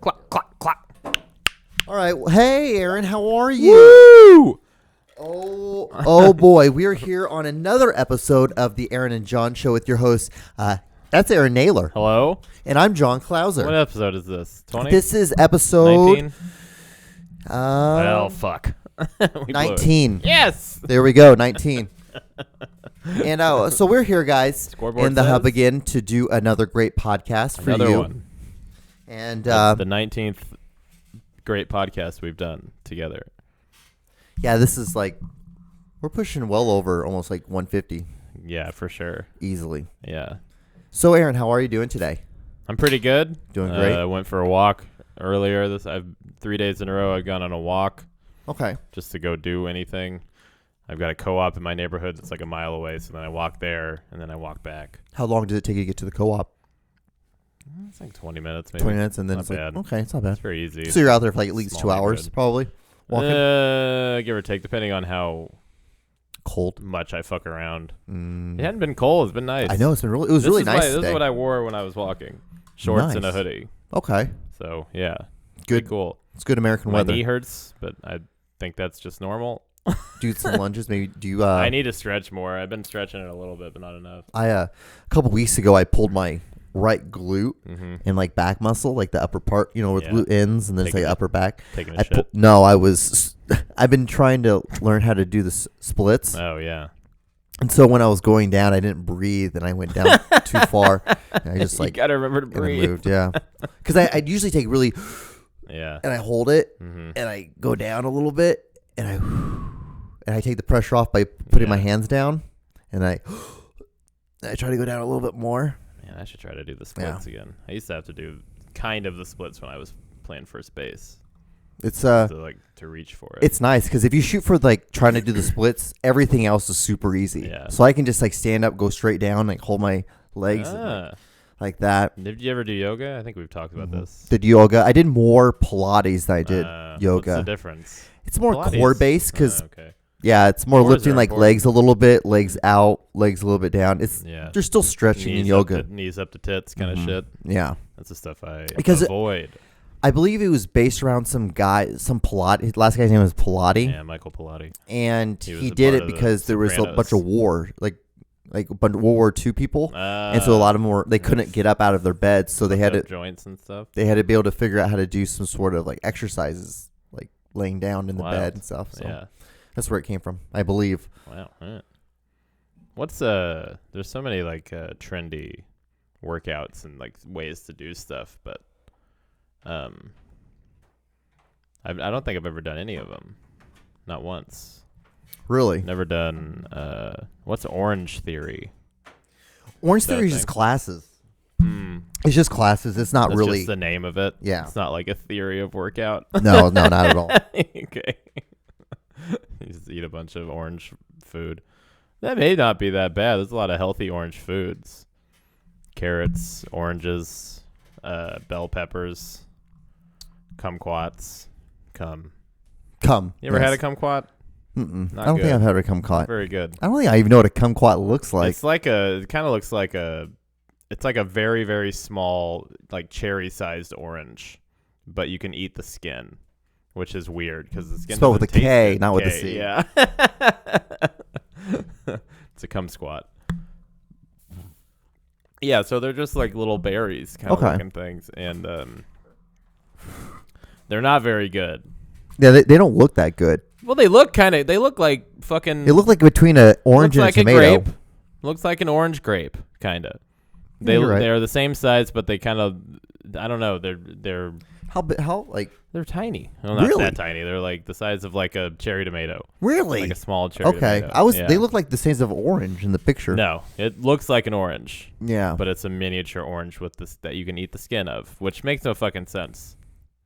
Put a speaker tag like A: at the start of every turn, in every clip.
A: Clap, clap, clap.
B: All right. Well, hey, Aaron, how are you?
A: Woo!
B: Oh boy. We are here on another episode of the Aaron and John Show with your host. That's Aaron Naylor.
A: Hello?
B: And I'm John Clauser.
A: What episode is this? 20?
B: This is episode
A: 19? Well, fuck. We blew it.
B: 19.
A: Yes!
B: There we go, 19. And so we're here, guys,
A: Scoreboard
B: in the hub
A: says.
B: again to do another great podcast for
A: Another
B: you.
A: one.
B: And
A: That's the 19th great podcast we've done together.
B: yeah, this is like we're pushing well over almost like 150
A: Yeah, for sure.
B: easily.
A: Yeah.
B: So, Aaron, how are you doing today?
A: I'm pretty good.
B: Doing great.
A: I went for a walk earlier. I've 3 days in a row I've gone on a walk
B: Okay.
A: just to go do anything. I've got a co-op in my neighborhood that's like a mile away, so then I walk there and then I walk back.
B: How long did it take you to get to the co-op?
A: It's like 20 minutes maybe.
B: 20 minutes, and then
A: Not
B: it's like,
A: bad.
B: okay, it's not bad.
A: It's very easy.
B: So you're out there for like at least
A: Small
B: 2 hours,
A: neighborhood.
B: probably, walking?
A: Give or take, depending on how
B: Cold.
A: much I fuck around.
B: Mm.
A: It hadn't been cold. It's been nice.
B: I know, it was really nice
A: This
B: today.
A: is what I wore when I was walking. Shorts and a
B: Nice.
A: hoodie.
B: Okay.
A: So, yeah.
B: Good.
A: Pretty cool.
B: It's good American
A: My
B: weather.
A: knee hurts, but I think that's just normal.
B: Do some lunges, maybe. Do you?
A: I need to stretch more. I've been stretching it a little bit, but not enough.
B: A couple weeks ago, I pulled my right glute
A: Mm-hmm.
B: and like back muscle, like the upper part, where the
A: Yeah.
B: glute ends, and then it's
A: Taking
B: like
A: a-
B: upper back.
A: Taking a shit.
B: I've been trying to learn how to do the splits.
A: Oh, yeah.
B: And so when I was going down, I didn't breathe, and I went down too far. And I just
A: You
B: like
A: got to remember to
B: and I
A: breathe.
B: moved, yeah. Because I usually take really,
A: Yeah.
B: and I hold it,
A: Mm-hmm.
B: and I go down a little bit, and I take the pressure off by putting my
A: Yeah.
B: hands down, and I try to go down a little bit more.
A: Man, I should try to do the splits again. I used to have to do kind of the splits when I was playing first base.
B: It's
A: To reach for it.
B: It's nice because if you shoot for like trying to do the splits, everything else is super easy.
A: Yeah.
B: So I can just like stand up, go straight down, like hold my legs and, like that.
A: Did you ever do yoga? I think we've talked about this.
B: Did yoga. I did more Pilates than I did yoga.
A: What's the difference?
B: It's more
A: Pilates.
B: core based because
A: Okay.
B: yeah, it's more
A: Cores
B: lifting
A: are
B: like
A: important.
B: legs a little bit, legs out, legs a little bit down. It's
A: Yeah.
B: You're still stretching in yoga.
A: Knees up to tits kind of
B: Mhm.
A: shit.
B: Yeah.
A: That's the stuff I
B: Because
A: avoid.
B: I believe it was based around some Pilates. His last guy's name was Pilati.
A: Yeah, Michael Pilati.
B: And
A: He was
B: he
A: a
B: did
A: part
B: it
A: of the
B: because there was a bunch
A: Sopranos.
B: of war, like a bunch of World War II people. And so a lot of them they couldn't get up out of their beds, so they had to
A: joints and stuff.
B: be able to figure out how to do some sort of like exercises, like laying down in the
A: Wild.
B: bed and stuff. So
A: Yeah.
B: that's where it came from, I believe.
A: Wow. Huh. What's there's so many like trendy workouts and like ways to do stuff, but I don't think I've ever done any of them. Not once.
B: Really,
A: Never done what's Orange Theory?
B: Orange
A: Is that a
B: Theory is just
A: thing?
B: classes.
A: Mm.
B: It's just classes. It's not
A: That's
B: really.
A: just the name of it.
B: Yeah.
A: It's not like a theory of workout.
B: No, not at all.
A: Okay. You just eat a bunch of orange food. That may not be that bad. There's a lot of healthy orange foods. Carrots, oranges, bell peppers, kumquats.
B: Come.
A: You ever had a kumquat?
B: Mm-mm.
A: Not
B: I don't think
A: good.
B: I've had a kumquat.
A: Very good.
B: I don't think I even know what a kumquat looks like.
A: It's like it kind of looks like it's like a very, very small, like cherry-sized orange, but you can eat the skin, which is weird because the skin
B: Spelled with
A: doesn't
B: a
A: taste
B: K,
A: good.
B: not with a
A: K,
B: C.
A: Yeah. It's a kumsquat. Yeah, so they're just like little berries kind of
B: Okay.
A: looking things, and they're not very good.
B: Yeah, they don't look that good.
A: Well, they look like fucking.
B: They look like between an orange
A: looks
B: and
A: like
B: a tomato.
A: grape. Looks like an orange grape, kind of.
B: Yeah, you're right.
A: They're the same size, but they kind of, I don't know. They're
B: How like
A: they're tiny. Well, not
B: Really?
A: that tiny. They're like the size of like a cherry tomato,
B: really?
A: like a small cherry
B: Okay,
A: tomato.
B: They look like the size of orange in the picture.
A: No, it looks like an orange,
B: Yeah.
A: but it's a miniature orange with this that you can eat the skin of, which makes no fucking sense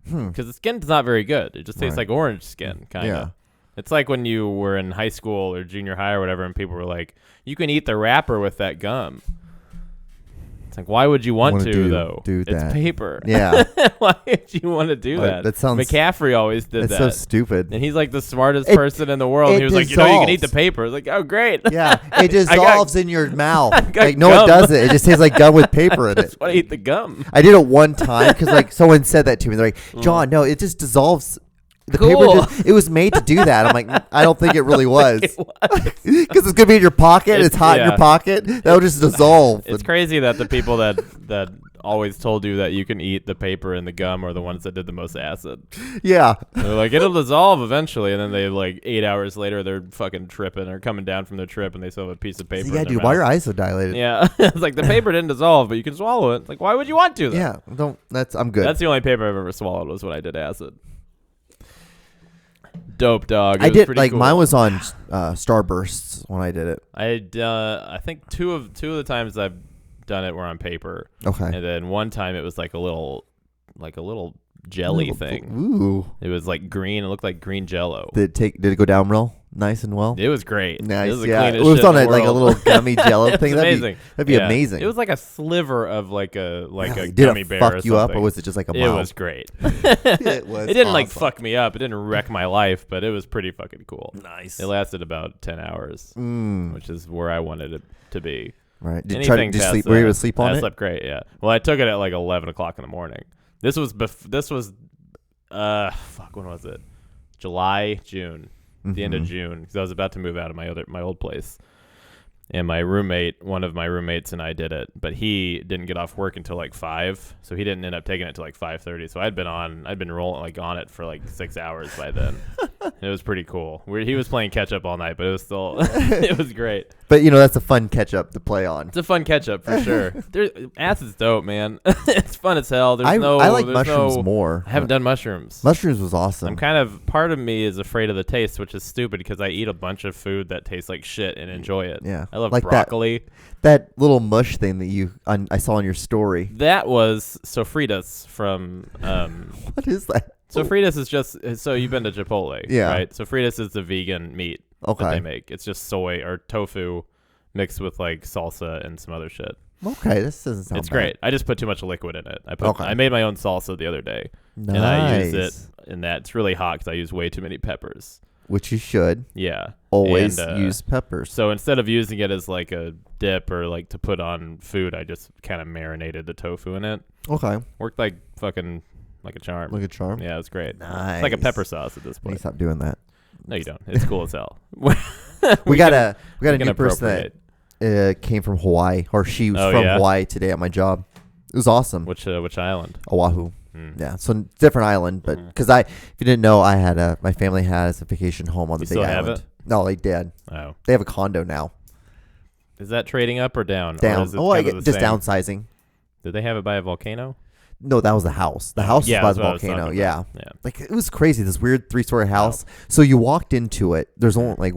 A: because the skin's not very good. It just tastes
B: Right.
A: like orange skin, kind of.
B: Yeah.
A: It's like when you were in high school or junior high or whatever, and people were like, "You can eat the wrapper with that gum." It's like, why would you want
B: Wanna
A: to, though?
B: do
A: It's
B: that.
A: paper.
B: Yeah.
A: Why would you want to do that?
B: That sounds...
A: McCaffrey always did
B: It's
A: that.
B: so stupid.
A: And he's like the smartest person in the world.
B: it
A: He was like, you know, you can eat the
B: dissolves.
A: paper. It's like, oh, great.
B: Yeah, it dissolves in your mouth. Like, no,
A: gum.
B: it doesn't. It just tastes like gum with paper in
A: I just
B: it.
A: want to eat the gum.
B: I did it one time because like someone said that to me. They're like, John, no, it just dissolves. The
A: Cool.
B: paper, it was made to do that. I'm like, I don't think it really was.
A: It was.
B: Because it's going to be in your pocket. It's hot in your pocket. That'll just dissolve.
A: It's crazy that the people that always told you that you can eat the paper and the gum are the ones that did the most acid.
B: Yeah.
A: They're like, it'll dissolve eventually. And then they, like, 8 hours later, they're fucking tripping or coming down from their trip and they still have a piece of paper.
B: Yeah,
A: in their
B: dude, why are
A: mouth.
B: your eyes so dilated?
A: Yeah. It's like the paper didn't dissolve, but you can swallow it. Like, why would you want to, though?
B: Yeah. I'm good.
A: That's the only paper I've ever swallowed was when I did acid. Dope, dog.
B: I did, like,
A: cool.
B: mine was on Starbursts when I did it.
A: I think two of the times I've done it were on paper.
B: Okay.
A: And then one time it was like a little jelly thing.
B: Ooh.
A: It was like green. It looked like green Jello.
B: Did it go down real nice and well?
A: It was great.
B: Nice.
A: It was the
B: Yeah. It
A: cleanest
B: was
A: shit
B: on
A: in the
B: like a
A: world.
B: little gummy Jello
A: It
B: thing.
A: was
B: That'd
A: amazing.
B: be
A: Yeah.
B: amazing.
A: It was like a sliver of like a
B: Did
A: gummy
B: it
A: bear.
B: fuck
A: or
B: you up, or
A: something.
B: was it just like a
A: It
B: mild?
A: was great.
B: It was.
A: It didn't like
B: awesome.
A: fuck me up. It didn't wreck my life, but it was pretty fucking cool.
B: Nice.
A: It lasted about 10 hours, which is where I wanted it to be.
B: Right. Did
A: Anything
B: you
A: past
B: sleep? Were you able to
A: that,
B: sleep on
A: I
B: it?
A: slept great. Yeah. Well, I took it at like 11 o'clock in the morning. This was when was it? June. The end of June, because I was about to move out of my old place, and one of my roommates and I did it, but he didn't get off work until like 5, so he didn't end up taking it till like 5:30. So I'd been rolling like on it for like 6 hours by then. It was pretty cool. He was playing catch up all night, but it was still it was great.
B: But that's a fun catch up to play on.
A: It's a fun catch up for sure. Acid's dope, man. It's fun as hell.
B: I like mushrooms more.
A: I haven't done mushrooms.
B: Mushrooms was awesome.
A: Part of me is afraid of the taste, which is stupid because I eat a bunch of food that tastes like shit and enjoy it.
B: Yeah.
A: I love
B: like
A: broccoli.
B: That little mush thing that I saw on your story.
A: That was sofritas from.
B: What is that?
A: Sofritas is just so you've been to Chipotle,
B: Yeah.
A: right? Sofritas is the vegan meat that they make. It's just soy or tofu mixed with like salsa and some other shit.
B: Okay, this doesn't sound.
A: It's
B: bad.
A: great. I just put too much liquid in it.
B: Okay.
A: I made my own salsa the other day,
B: Nice.
A: and I used it in that. It's really hot because I use way too many peppers.
B: Which you should
A: Yeah.
B: always
A: And,
B: use peppers.
A: So instead of using it as like a dip or like to put on food, I just kind of marinated the tofu in it.
B: Okay,
A: Worked like fucking like a charm.
B: like a charm.
A: Yeah, it's great.
B: Nice.
A: It's like a pepper sauce at this
B: Need to
A: point.
B: stop doing that.
A: No, you don't. It's cool as hell.
B: We got a
A: can
B: new person
A: appropriate.
B: that came from Hawaii, or she was from
A: yeah?
B: Hawaii today at my job. It was awesome.
A: Which island?
B: Oahu.
A: Mm.
B: Yeah, so different island, but because if you didn't know, my family has a vacation home on the
A: You
B: big
A: still have
B: island.
A: it?
B: No, they did.
A: Oh,
B: They have a condo now.
A: is that trading up or down? Or
B: Down.
A: is it
B: Oh, I
A: kind of
B: get
A: the
B: just
A: same?
B: downsizing.
A: Did they have it by a volcano?
B: No, that was the house. The house
A: Yeah,
B: was
A: that's
B: by the
A: what I was
B: volcano.
A: talking
B: Yeah.
A: about. Yeah.
B: Like it was crazy. This weird 3-story house. So you walked into it. There's only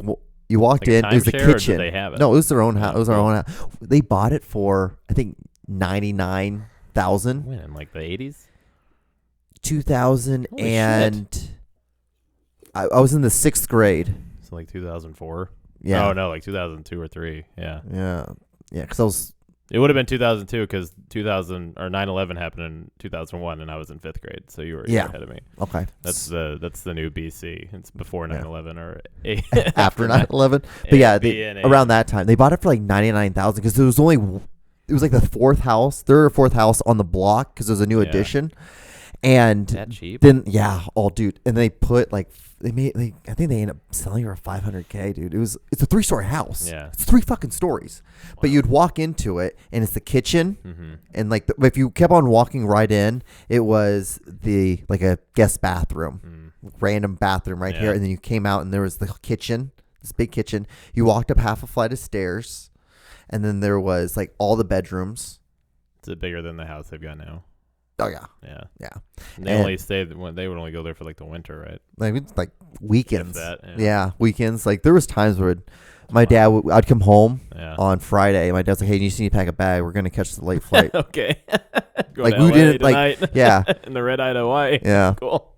B: you walked
A: Like a
B: in. It was the
A: timeshare, or did
B: kitchen.
A: they have it?
B: No, it was their own house.
A: Oh,
B: It was our
A: cool.
B: own house. They bought it for I think $99,000.
A: When in like the 80s?
B: 2000
A: Holy
B: and I was in the 6th grade.
A: So like 2004.
B: Yeah.
A: Oh no, like 2002 or 3. Yeah.
B: Yeah. Yeah. Because I was.
A: It would have been 2002 because 9/11 happened in 2001 and I was in 5th grade. So you were ahead of me.
B: Okay.
A: That's the new BC. It's before 9/11 or
B: After 9/11. But yeah,
A: BNA.
B: around that time they bought it for like $99,000 because it was like the third or fourth house on the block because it was a new addition. And
A: that cheap?
B: then dude, and they put like I think they ended up selling her $500K, dude. It's a 3-story house.
A: Yeah.
B: It's 3 fucking stories.
A: Wow.
B: But you'd walk into it and it's the kitchen,
A: Mm-hmm.
B: and like if you kept on walking right in, it was like a guest bathroom, random bathroom right here, and then you came out and there was the kitchen, this big kitchen. You walked up half a flight of stairs, and then there was like all the bedrooms.
A: Is it bigger than the house they've got now?
B: Oh yeah,
A: Yeah.
B: yeah.
A: And they would only go there for like the winter, right?
B: Like it's like weekends.
A: If that,
B: yeah, weekends. Like there was times where my dad I'd come home
A: Yeah.
B: on Friday. My dad's like, "Hey, you just need to pack a bag. We're gonna catch the late flight."
A: Okay.
B: Like we didn't like, yeah,
A: in the red eye to Hawaii.
B: yeah.
A: Cool.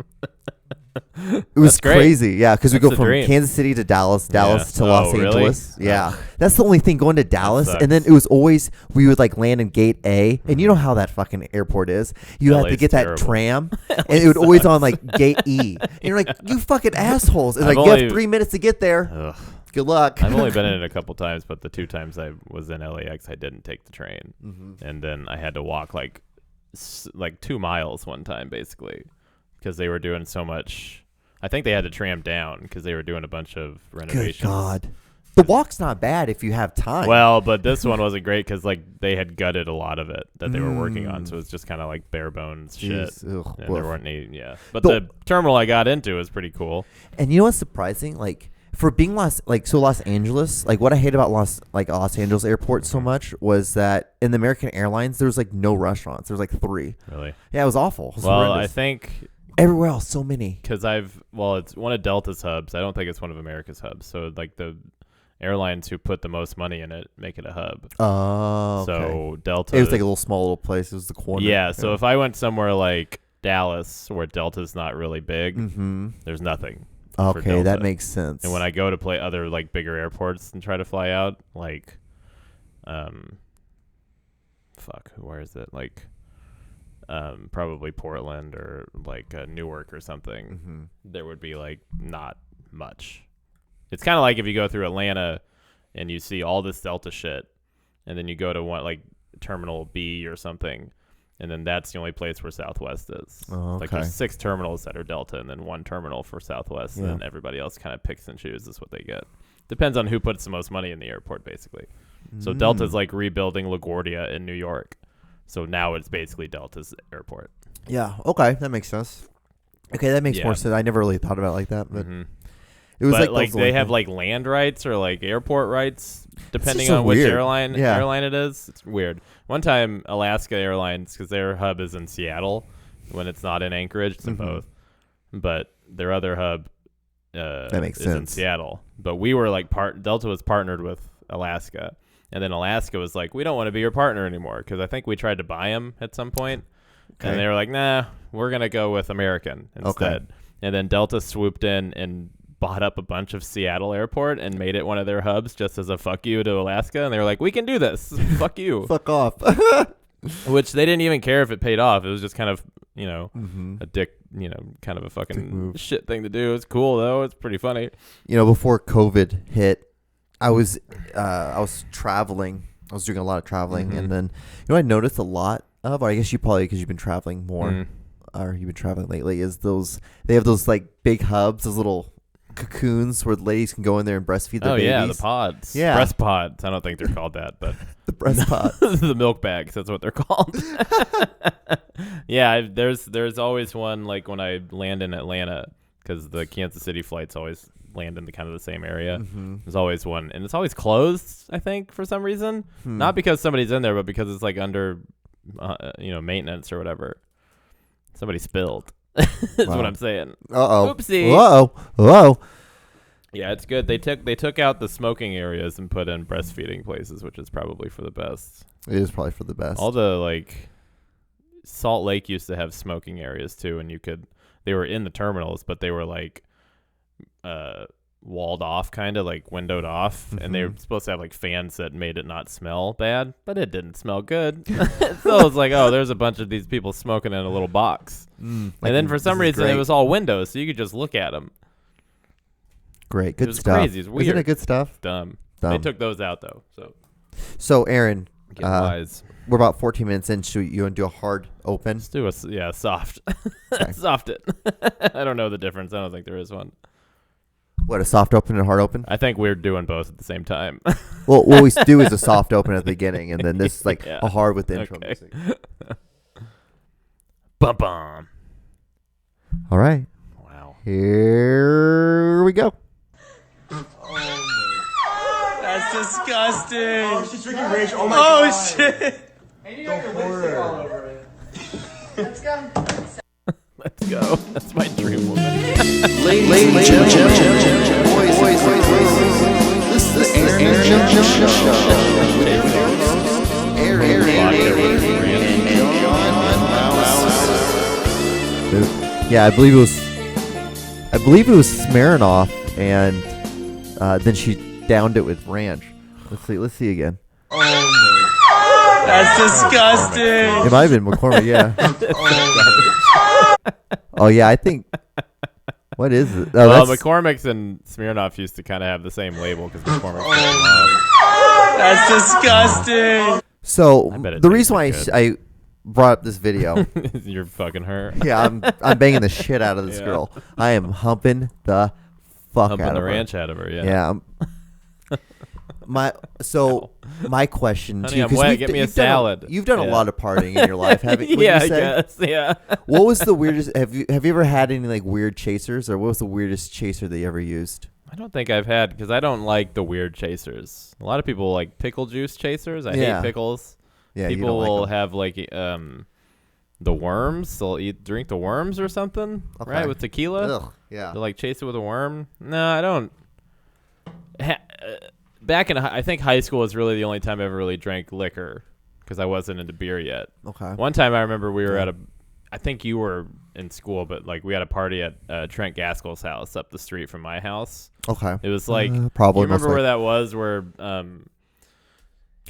B: It was
A: great.
B: crazy. Yeah, because we
A: That's
B: go
A: the
B: from
A: dream.
B: Kansas City to Dallas, Dallas to
A: Oh,
B: Los
A: really?
B: Angeles. Yeah, that's the only thing going to Dallas.
A: sucks.
B: And then it was always we would like land in Gate A, and you know how that fucking airport is. You have to
A: LA's
B: get that
A: terrible.
B: tram, and it would always on like Gate E. And you're like, you fucking assholes! And
A: I've
B: like you
A: only-
B: have 3 minutes to get there.
A: Ugh.
B: Good luck.
A: I've only been in it a couple times, but the 2 times I was in LAX, I didn't take the train, and then I had to walk like 2 miles one time, basically, because they were doing so much. I think they had to tram down because they were doing a bunch of renovations.
B: Good God. The walk's not bad if you have time.
A: Well, but this one wasn't great because like they had gutted a lot of it that they were working on, so it was just kind of like bare bones shit.
B: Ugh,
A: And
B: woof.
A: there weren't any, But the terminal I got into was pretty cool.
B: And you know what's surprising? Like for being Los Angeles, like what I hate about Los Angeles airport so much was that in the American Airlines there was like no restaurants. There was like 3.
A: Really?
B: Yeah, it was awful. It was
A: Well,
B: horrendous.
A: I think
B: Everywhere else, so many.
A: because it's one of Delta's hubs. I don't think it's one of America's hubs. So like the airlines who put the most money in it make it a hub.
B: Oh, okay.
A: So Delta.
B: It was like a small little place. It was the corner.
A: Yeah. So if I went somewhere like Dallas, where Delta's not really big, there's nothing. for
B: Okay, that
A: Delta.
B: makes sense.
A: And when I go to play other like bigger airports and try to fly out, like, where is it? Like, probably Portland or like Newark or something. There would be like not much. It's kind of like if you go through Atlanta and you see all this Delta shit, and then you go to one like Terminal B or something, and then that's the only place where Southwest is.
B: Oh,
A: Like
B: okay.
A: there's 6 terminals that are Delta, and then 1 terminal for Southwest, and then everybody else kind of picks and chooses what they get. Depends on who puts the most money in the airport, basically. So Delta's like rebuilding LaGuardia in New York. So now it's basically Delta's airport.
B: Yeah. Okay, that makes sense. Okay, that makes more sense. I never really thought about it like that, but it was
A: like they have like land rights or like airport rights depending
B: so
A: on which
B: weird.
A: airline
B: Yeah.
A: it is. It's weird. One time, Alaska Airlines, because their hub is in Seattle, when it's not in Anchorage, it's in both. But their other hub
B: that makes
A: is in
B: sense.
A: Seattle. But we were like Delta was partnered with Alaska, and then Alaska was like, we don't want to be your partner anymore because I think we tried to buy them at some point, and they were like, nah, we're gonna go with American instead. And then Delta swooped in and bought up a bunch of Seattle airport and made it one of their hubs just as a fuck you to Alaska. And they were like, we can do this. Fuck you.
B: Fuck off.
A: Which they didn't even care if it paid off. It was just kind of, a dick, kind of a
B: Dick
A: fucking
B: move.
A: shit thing to do. It's cool though. It's pretty funny.
B: Before COVID hit, I was traveling. I was doing a lot of traveling, and then I noticed a lot of, or I guess you probably because you've been traveling more, or you've been traveling lately, is they have those like big hubs, those little cocoons where the ladies can go in there and breastfeed their babies.
A: Yeah, the pods.
B: Yeah.
A: Breast pods. I don't think they're called that, but
B: The breast pods.
A: the milk bags. That's what they're called. Yeah, there's always one like when I land in Atlanta because the Kansas City flights always land in the kind of the same area. There's always one, and it's always closed. I think for some reason, not because somebody's in there, but because it's like under, maintenance or whatever. Somebody spilled. Is what I'm saying.
B: Uh-oh.
A: Oopsie.
B: Uh-oh.
A: Yeah, it's good. They took out the smoking areas and put in breastfeeding places, which is probably for the best.
B: It is probably for the best.
A: All the like Salt Lake used to have smoking areas too, and they were in the terminals, but they were like walled off, kind of like windowed off, and they were supposed to have like fans that made it not smell bad, but it didn't smell good. So it's like, oh, there's a bunch of these people smoking in a little box, and then for some reason it was all windows, so you could just look at them.
B: Great, good
A: was
B: stuff.
A: crazy. It's weird.
B: Isn't it good stuff?
A: Dumb. They took those out though, so
B: So, Aaron,
A: get wise.
B: we're about 14 minutes in. Should you want to do a hard open?
A: Let's do soft.
B: Okay.
A: Soft it. I don't know the difference. I don't think there is one.
B: What, a soft open and a hard open?
A: I think we're doing both at the same time.
B: Well, what we do is a soft open at the beginning, and then this is like
A: Yeah.
B: a hard with the intro
A: Okay.
B: music.
A: Bum bum.
B: All right,
A: Wow.
B: here we go.
C: That's disgusting.
D: Oh, she's drinking rage. Oh my god.
C: Oh shit.
D: Let's go.
A: Let's go. That's my dream woman.
D: Ladies and gentlemen, boys, this is the Aaron Show. Aaron and John.
B: Yeah, I believe it was I believe it was Smirnoff, and then she downed it with ranch. Let's see again.
C: That's disgusting.
B: It might have been McCormick, yeah. Oh yeah, I think. What is it? Oh,
A: well, McCormick's and Smirnoff used to kind of have the same label because McCormick's.
C: That's disgusting.
B: So the reason why
A: good.
B: I brought up this video,
A: You're fucking her.
B: yeah, I'm banging the shit out of this girl. I am humping the fuck
A: Humping
B: out
A: the
B: of her.
A: ranch out of her. Yeah.
B: Yeah. My question
A: Honey,
B: to you,
A: I'm
B: 'cause
A: wet. Get me a salad.
B: You've done a
A: Yeah.
B: lot of partying in your life, haven't you?
A: Yeah, I guess. Yeah.
B: What was the weirdest? Have you ever had any like weird chasers, or what was the weirdest chaser that you ever used?
A: I don't think I've had because I don't like the weird chasers. A lot of people like pickle juice chasers. I hate pickles.
B: Yeah, you
A: people
B: don't
A: will
B: like 'em.
A: have like the worms. They'll drink the worms or something,
B: Okay.
A: right? With tequila.
B: Ugh, yeah.
A: They'll like chase it with a worm. No, I don't. Back in I think high school was really the only time I ever really drank liquor because I wasn't into beer yet.
B: Okay.
A: One time I remember we were at I think you were in school, but like we had a party at Trent Gaskell's house up the street from my house.
B: Okay.
A: It was like
B: probably.
A: You remember
B: most
A: where
B: likely.
A: that was? Where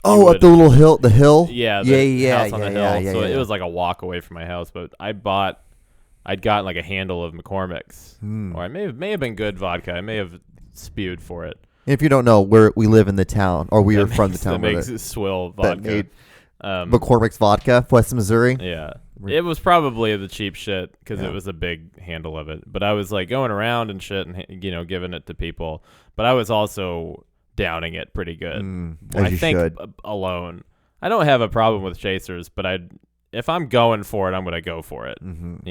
B: Oh, at the little hill, the hill.
A: yeah, house on the hill. So it was like a walk away from my house. But I'd gotten like a handle of McCormick's, or I may have been good vodka. I may have spewed for it.
B: If you don't know, we live in the town, or we are from the town.
A: That makes it swill
B: that
A: vodka.
B: made McCormick's vodka, West Missouri.
A: Yeah. It was probably the cheap shit because it was a big handle of it. But I was like going around and shit and, giving it to people. But I was also downing it pretty good.
B: As you should.
A: Alone. I don't have a problem with chasers, but if I'm going for it, I'm going to go for it.
B: Mm-hmm.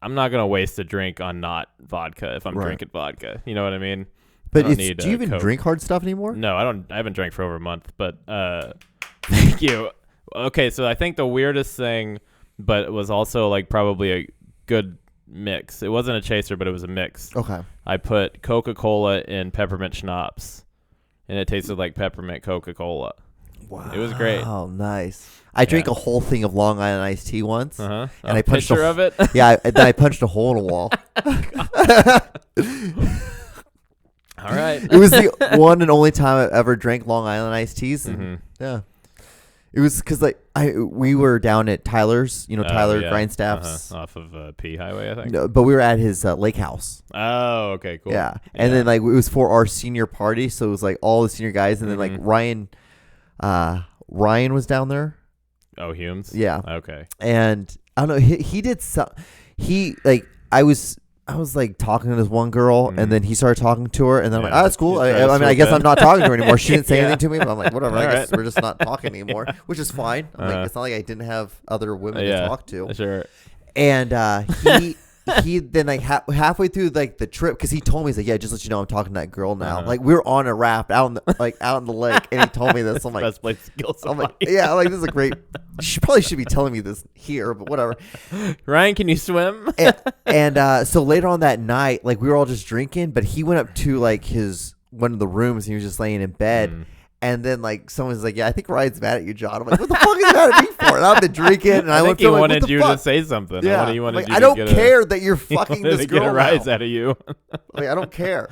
A: I'm not going to waste a drink on not vodka if I'm drinking vodka. You know what I mean?
B: But
A: I
B: do
A: don't
B: you even
A: Coke.
B: drink hard stuff anymore?
A: No, I don't. I haven't drank for over a month, but thank you. Okay, so I think the weirdest thing, but it was also like probably a good mix. It wasn't a chaser, but it was a mix.
B: Okay.
A: I put Coca-Cola in peppermint schnapps, and it tasted like peppermint Coca-Cola.
B: Wow.
A: It was great.
B: Oh, nice. I drank a whole thing of Long Island iced tea once,
A: And
B: I punched
A: picture of it.
B: Yeah, then I punched a hole in a wall.
A: All right.
B: It was the one and only time I ever drank Long Island iced teas. And, yeah. It was because we were down at Tyler's, Tyler Grindstaff's.
A: Off of P Highway, I think.
B: No, but we were at his lake house.
A: Oh, okay, cool.
B: Yeah. And then it was for our senior party. So it was like all the senior guys. And then Ryan was down there.
A: Oh, Humes?
B: Yeah.
A: Okay.
B: And I don't know, he did some, I was like talking to this one girl, and then he started talking to her, and then I'm like, oh, that's cool. I guess I'm not talking to her anymore. She didn't say anything to me, but I'm like, whatever. I guess we're just not talking anymore, which is fine. I'm like, it's not like I didn't have other women to talk to.
A: Sure.
B: And he then halfway through the trip, because he told me, he's like, yeah, just let you know I'm talking to that girl now. Like we were on a raft out in the lake, and he told me this. I'm like,
A: best place to kill somebody.
B: I'm like, this is a great. She probably should be telling me this here, but whatever.
A: Ryan, can you swim?
B: and so later on that night, we were all just drinking, but he went up to his one of the rooms, and he was just laying in bed. And then someone's like, yeah, I think Ryan's mad at you, John. I'm like, what the fuck is he mad at me for? And I've been drinking, and I
A: think he wanted you to say something.
B: Yeah,
A: He wanted you
B: I
A: to
B: don't
A: get
B: care that you're fucking this
A: to
B: girl.
A: Get a rise
B: now.
A: out of you.
B: I don't care.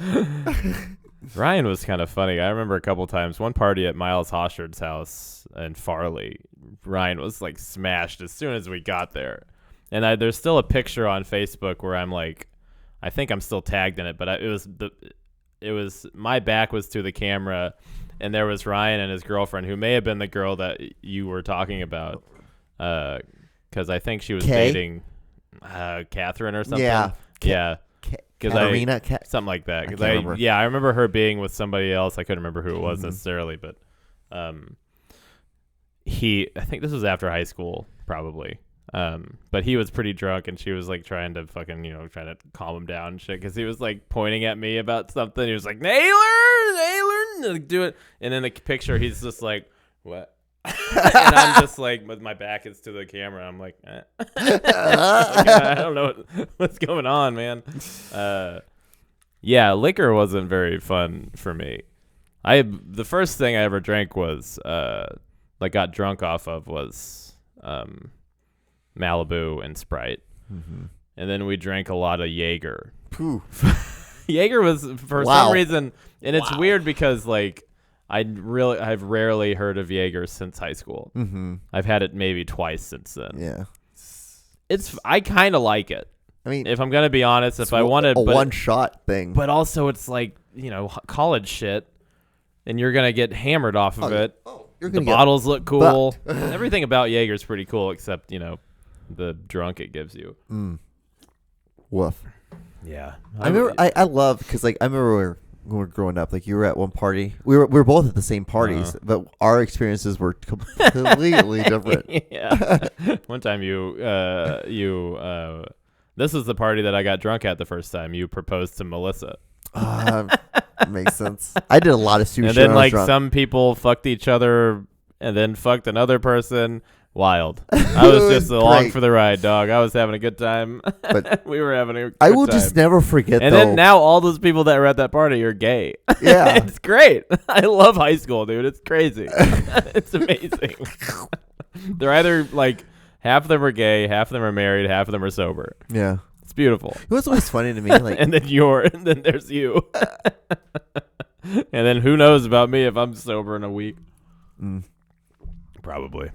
A: Ryan was kind of funny. I remember a couple times. One party at Miles Hoshard's house in Farley, Ryan was smashed as soon as we got there. And there's still a picture on Facebook where I'm like, I think I'm still tagged in it, but it was my back was to the camera, and there was Ryan and his girlfriend, who may have been the girl that you were talking about, because I think she was dating Catherine or something.
B: Yeah.
A: Yeah.
B: Katarina,
A: something like that. Because
B: I
A: remember her being with somebody else. I couldn't remember who it was necessarily, but I think this was after high school, probably. But he was pretty drunk, and she was trying to fucking, trying to calm him down and shit, because he was pointing at me about something. He was like, Naylor, do it. And in the picture, he's just like, what? And I'm just with my back is to the camera. I'm like, I don't know what's going on, man. Yeah, liquor wasn't very fun for me. The first thing I ever drank was got drunk off of was Malibu and Sprite. and then we drank a lot of Jaeger.
B: Pooh.
A: Jaeger was for
B: Wow.
A: some reason, and it's weird because like I've rarely heard of Jaeger since high school.
B: Mm-hmm.
A: I've had it maybe twice since then.
B: Yeah.
A: I kind of like it.
B: I mean,
A: If I'm gonna be honest, if I wanted
B: a one-shot thing.
A: but also it's like college shit, and you're gonna get hammered off of it.
B: Oh, you're
A: The
B: gonna get
A: bottles look cool. Everything about Jaeger's pretty cool, except the drunk it gives you.
B: woof.
A: Yeah,
B: I remember. I love because like I remember when we were growing up. Like you were at one party. We were both at the same parties, but our experiences were completely different.
A: Yeah. One time this is the party that I got drunk at the first time. You proposed to Melissa.
B: Makes sense. I did a lot of sushi.
A: And then
B: when I was
A: like
B: drunk.
A: some people fucked each other and then fucked another person. Wild. I was just along
B: Great.
A: for the ride, dog. I was having a good time.
B: But
A: we were having a good
B: I will
A: time.
B: just never forget.
A: And
B: though,
A: then now all those people that were at that party are gay.
B: Yeah.
A: It's great. I love high school, dude. It's crazy. It's amazing. They're either like half of them are gay, half of them are married, half of them are sober.
B: Yeah.
A: It's beautiful.
B: It was always funny to me. Like,
A: and then there's you. And then who knows about me if I'm sober in a week? Probably.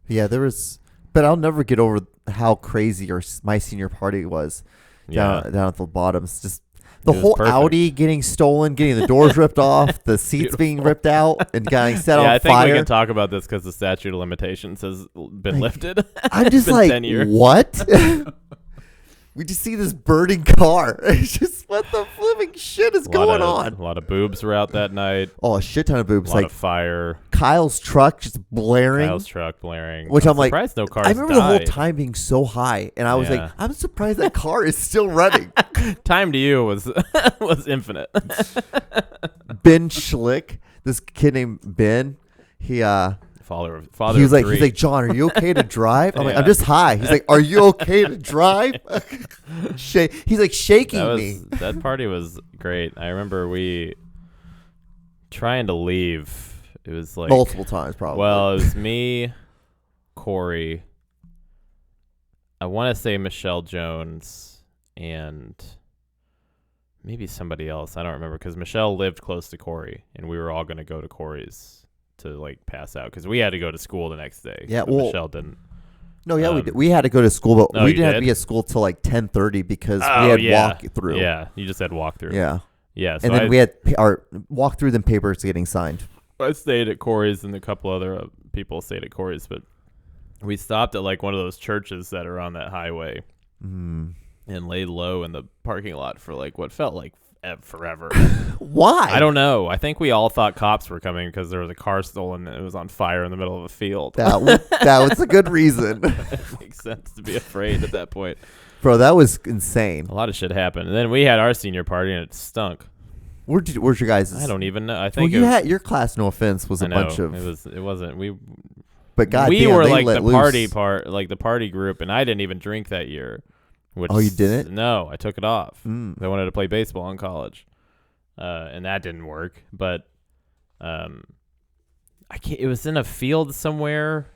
B: yeah, there was, but I'll never get over how crazy my senior party was. Down at the bottoms, just the
A: It was
B: whole
A: perfect.
B: Audi getting stolen, getting the doors ripped off, the seats being ripped out, and getting set on
A: I think
B: fire.
A: we can talk about this because the statute of limitations has been lifted.
B: I'm
A: It's
B: just
A: been
B: like,
A: 10 years.
B: what? We just see this burning car. It's just what the flipping shit is going on?
A: A lot of boobs were out that night.
B: Oh, a shit ton of
A: A
B: boobs.
A: lot
B: Like
A: of fire.
B: Kyle's truck just blaring.
A: Kyle's truck blaring.
B: Which I'm like,
A: surprised no cars
B: I remember the whole
A: died.
B: time being so high, and I was
A: Yeah.
B: like, I'm surprised that car is still running.
A: Time to you was was infinite.
B: Ben Schlick, this kid named Ben, he
A: Father
B: he was
A: of
B: like,
A: three.
B: he's like, John, are you okay to drive? I'm like, I'm
A: Yeah.
B: just high. He's like, are you okay to drive? He's like shaking me.
A: That party was great. I remember we trying to leave. It was like
B: Multiple times, probably.
A: Well, it was me, Corey. I want to say Michelle Jones and maybe somebody else. I don't remember because Michelle lived close to Corey, and we were all going to go to Corey's to like pass out because we had to go to school the next day.
B: Yeah,
A: but
B: well-
A: Michelle didn't.
B: No, yeah, we had to go to school, but
A: Oh,
B: we
A: you
B: didn't have to
A: did?
B: be at school till like 10:30 because we had walk through.
A: Yeah, you just had walk through.
B: Yeah.
A: Yeah. So
B: And then we had our walk through, then papers getting signed.
A: I stayed at Corey's and a couple other people stayed at Corey's, but we stopped at like one of those churches that are on that highway and laid low in the parking lot for like what felt like forever.
B: Why?
A: I don't know. I think we all thought cops were coming because there was a car stolen and it was on fire in the middle of a field.
B: That was a good reason.
A: It makes sense to be afraid at that point.
B: Bro, that was insane.
A: A lot of shit happened. And then we had our senior party and it stunk.
B: Where's your guys'?
A: I don't even know. I
B: Well,
A: think
B: you had your class. No offense, was
A: I
B: a
A: know,
B: bunch of.
A: it wasn't.
B: But God,
A: we
B: damn,
A: were
B: they
A: like
B: let
A: the
B: loose.
A: the party group, and I didn't even drink that year. Which
B: Oh, you didn't?
A: No, I took it off.
B: Mm.
A: I wanted to play baseball in college, and that didn't work. But I can't. It was in a field somewhere,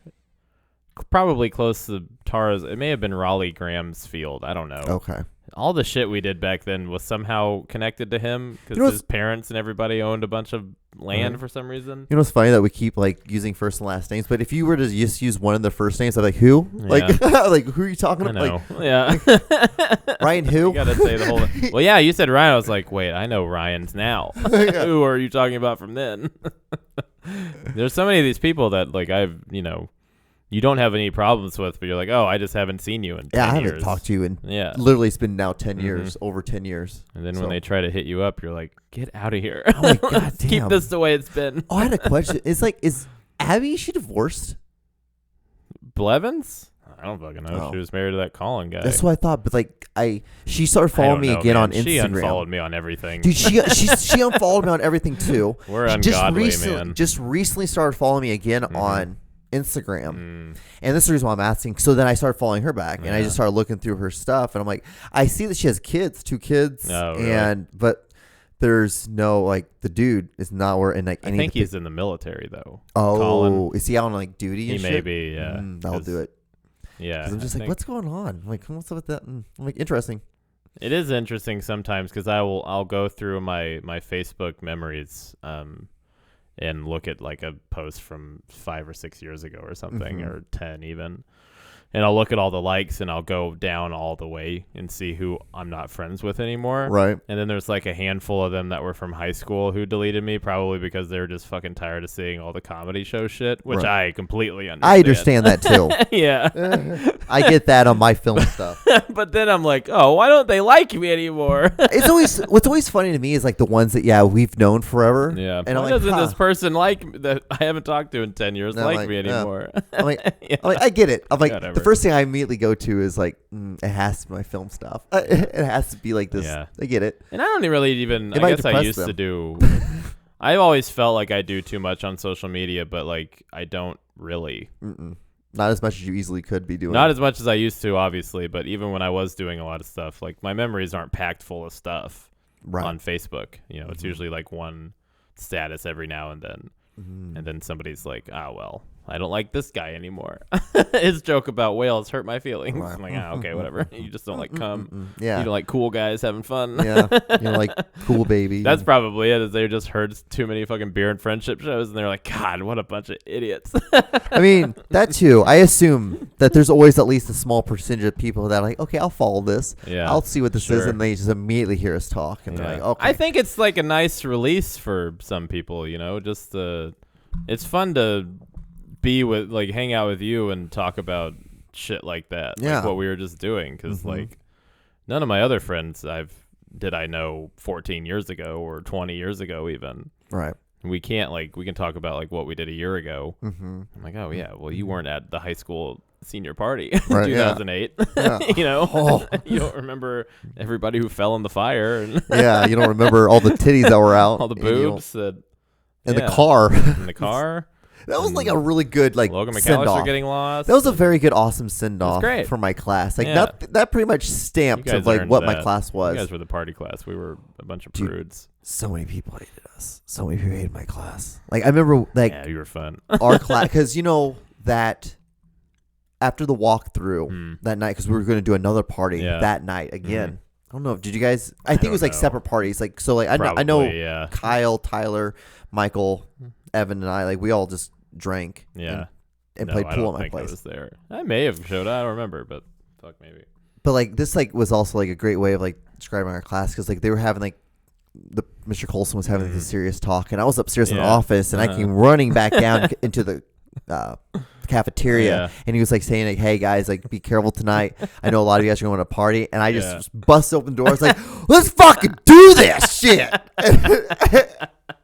A: probably close to Tara's. It may have been Raleigh Graham's field. I don't know.
B: Okay.
A: All the shit we did back then was somehow connected to him because
B: You know
A: his parents and everybody owned a bunch of land for some reason.
B: You know, it's funny that we keep like using first and last names, but if you were to just use one of the first names, I'm like, who? Like, like who are you talking
A: I
B: about?
A: know. Yeah.
B: Like, Ryan, who?
A: You gotta say the whole. Well, yeah, you said Ryan. I was like, wait, I know Ryan's now. Who are you talking about from then? There's so many of these people that like you don't have any problems with, but you're like, oh, I just haven't seen you in 10
B: I
A: years.
B: haven't talked to you in literally it's been now 10 years, over 10 years.
A: And then
B: So-
A: when they try to hit you up, you're like, get out of here.
B: I'm like, God
A: Let's keep
B: damn.
A: this the way it's been.
B: Oh, I had a question. It's like, is Abby, is she divorced?
A: Blevins? I don't fucking know.
B: Oh.
A: She was married to that Colin guy.
B: That's what I thought, but like she started
A: I
B: following
A: don't
B: me
A: know,
B: again
A: man.
B: on Instagram.
A: She unfollowed me on everything.
B: Dude, she unfollowed me on everything too.
A: We're
B: She
A: ungodly, man.
B: Just recently started following me again on Instagram. And this is the reason why I'm asking. So then I started following her back, and I just started looking through her stuff, and I'm like, I see that she has kids, 2 kids,
A: Oh, really?
B: but there's no like the dude is not where in like
A: I
B: any.
A: think
B: of the
A: he's in the military though.
B: Oh,
A: Colin.
B: is he out on like duty?
A: He
B: And
A: may
B: shit?
A: be, yeah.
B: That'll
A: 'cause
B: do it.
A: Yeah.
B: 'Cause I'm just
A: I
B: like,
A: think
B: what's going on? I'm like, what's up with that? And I'm like, interesting.
A: it is interesting sometimes because I'll go through my Facebook memories and look at like a post from 5 or 6 years ago or something or 10 even. And I'll look at all the likes and I'll go down all the way and see who I'm not friends with anymore.
B: Right.
A: And then there's like a handful of them that were from high school who deleted me probably because they were just fucking tired of seeing all the comedy show shit, which
B: Right.
A: I completely understand.
B: I understand that too.
A: Yeah.
B: I get that on my film stuff.
A: But then I'm like, oh, why don't they like me anymore?
B: What's always funny to me is like the ones that we've known forever.
A: Yeah.
B: And
A: Why
B: I'm like,
A: doesn't this person like me that I haven't talked to in 10 years
B: And I'm
A: like
B: like,
A: me
B: yeah.
A: anymore?
B: I'm like, I get it. I'm like,
A: Whatever.
B: the first thing I immediately go to is like, it has to be my film stuff. It has to be like this.
A: Yeah.
B: I get it.
A: And I don't really even,
B: It
A: I
B: might
A: guess I
B: depress
A: used
B: them.
A: to do, I've always felt like I do too much on social media, but like I don't really.
B: Not as much as you easily could be doing.
A: Not as much as I used to, obviously, but even when I was doing a lot of stuff, like my memories aren't packed full of stuff on Facebook. You know, it's usually like one status every now and then. And then somebody's like, well, I don't like this guy anymore. His joke about whales hurt my feelings.
B: Right.
A: I'm like, okay, whatever. You just don't like cum.
B: Yeah.
A: You don't like cool guys having fun.
B: Yeah. Like cool baby.
A: That's probably it. Is they just heard too many fucking beer and friendship shows, and they're like, God, what a bunch of idiots.
B: I mean, that too. I assume that there's always at least a small percentage of people that are like, okay, I'll follow this.
A: Yeah,
B: I'll see what this is,
A: sure.
B: and they just immediately hear us talk, and they're like, okay.
A: I think it's like a nice release for some people. You know, just it's fun to be with, like, hang out with you and talk about shit like that.
B: Yeah.
A: Like what we were just doing, because like none of my other friends I know 14 years ago or 20 years ago even.
B: Right.
A: We can't we can talk about like what we did a year ago. I'm like, oh yeah, well you weren't at the high school senior party in
B: Right,
A: 2008.
B: Yeah.
A: You know,
B: Oh.
A: you don't remember everybody who fell in the fire and
B: Yeah, you don't remember all the titties that were out.
A: all the
B: and you don't-
A: boobs that
B: And
A: yeah,
B: the car.
A: in the car.
B: That was like a really good
A: Logan
B: send
A: McAllister
B: off.
A: getting lost.
B: That was a very good, awesome send off
A: great.
B: for my class. Like
A: Yeah.
B: that pretty much
A: You
B: stamped
A: guys
B: of like
A: earned
B: what my
A: that.
B: class was.
A: You guys were the party class. We were a bunch of
B: Dude.
A: prudes.
B: So many people hated us. So many people hated my class. Like I remember
A: Yeah, you were fun.
B: our class, because you know that after the walkthrough that night, because we were going to do another party that night again. I don't know. Did you guys? I think it was like
A: know.
B: separate parties. Like so, like I know
A: Probably, yeah.
B: Kyle, Tyler, Michael, Evan, and I. Like we all just drank.
A: Yeah.
B: And
A: No,
B: played
A: I
B: pool
A: don't
B: at my
A: think I
B: place.
A: was there. I may have showed up. I don't remember, but fuck, maybe.
B: But like this, like was also like a great way of like describing our class, because like they were having like Mr. Colson was having like, this serious talk, and I was upstairs in the
A: Yeah.
B: office, and I came running back down into the cafeteria,
A: Yeah.
B: and he was like saying like, "Hey guys, like be careful tonight. I know a lot of you guys are going to party," and I just
A: Yeah.
B: bust open the door. I was like, "Let's fucking do this shit."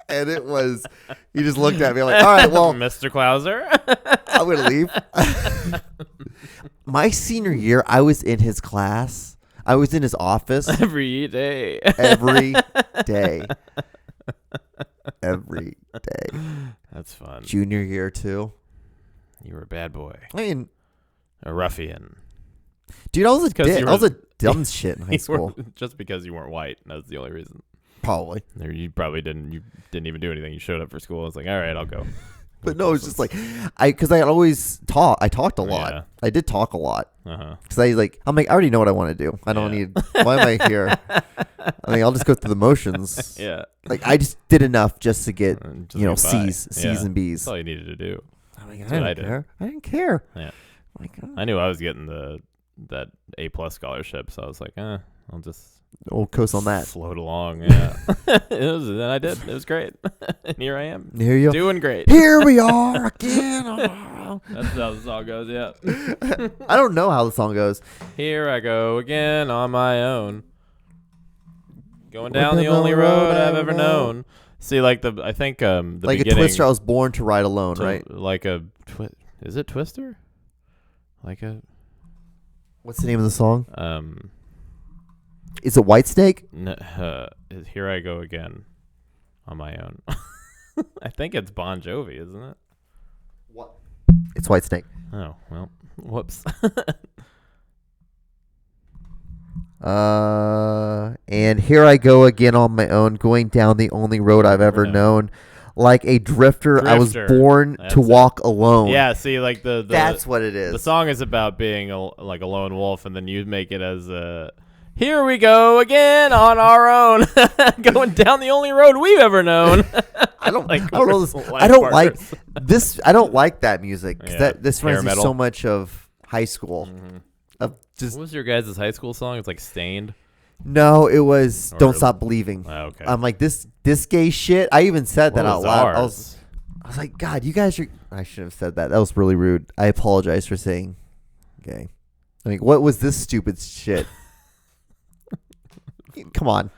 B: And it was, he just looked at me like, all right, well,
A: Mr. Klauser.
B: I'm going to leave. My senior year, I was in his class. I was in his office
A: Every day.
B: every day. Every day.
A: That's fun.
B: Junior year, too.
A: You were a bad boy.
B: I mean,
A: A ruffian.
B: dude, I was a
A: 'Cause
B: dick.
A: you
B: I was
A: were-
B: a dumb shit in high school.
A: Just because you weren't white. That's the only reason.
B: Probably.
A: Or you probably didn't. You didn't even do anything. You showed up for school. I was like, all right, I'll go.
B: But no, it's just like, because I always talk. I talked a lot.
A: Yeah.
B: I did talk a lot.
A: Uh-huh.
B: Because I'm like, I already know what I want to do. I don't
A: Yeah.
B: need, why am I here? I mean, I'll just go through the motions.
A: Yeah.
B: Like, I just did enough just to get,
A: Just
B: you know,
A: get by.
B: C's
A: Yeah.
B: and B's.
A: That's all you needed to do.
B: I'm like,
A: what I
B: I
A: did.
B: didn't care. I didn't care.
A: Yeah.
B: Like,
A: I knew I was getting that A+ scholarship, so I was like, I'll just
B: we'll coast on that.
A: float along. Yeah. And I did. It was great. And here I am.
B: Here you go.
A: Doing great.
B: Here we are again.
A: That's how the song goes, yeah.
B: I don't know how the song goes.
A: Here I go again on my own. Going down the only road I've ever known. See, like I think the
B: Like a
A: beginning,
B: Twister, I was born to ride alone,
A: to-
B: right?
A: Like a is it Twister? Like a
B: What's the name of the song?
A: um.
B: Is it Whitesnake?
A: Here I go again on my own. I think it's Bon Jovi, isn't it?
B: What? It's Whitesnake.
A: Oh, well, whoops.
B: And here I go again on my own, going down the only road I've ever
A: known.
B: known. like a drifter. I was
A: Drifter.
B: born
A: That's
B: to
A: it.
B: walk alone.
A: Yeah, see, like the
B: That's what it is.
A: The song is about being like a lone wolf, and then you make it as here we go again on our own, going down the only road we've ever known.
B: I don't
A: like.
B: I don't know this.
A: life
B: I don't
A: partners.
B: like this. I don't like that music. 'Cause
A: Yeah,
B: this
A: hair
B: reminds me
A: metal.
B: so much of high school. Of just
A: What was your guys' high school song? It's like Stained.
B: no, it was
A: Or-
B: "Don't Stop Believing."
A: Oh, okay.
B: I'm like this gay shit. I even said that
A: What
B: out
A: was
B: loud.
A: ours?
B: I was like, God, you guys are. I shouldn't have said that. That was really rude. I apologize for saying gay. I mean, what was this stupid shit? Come on.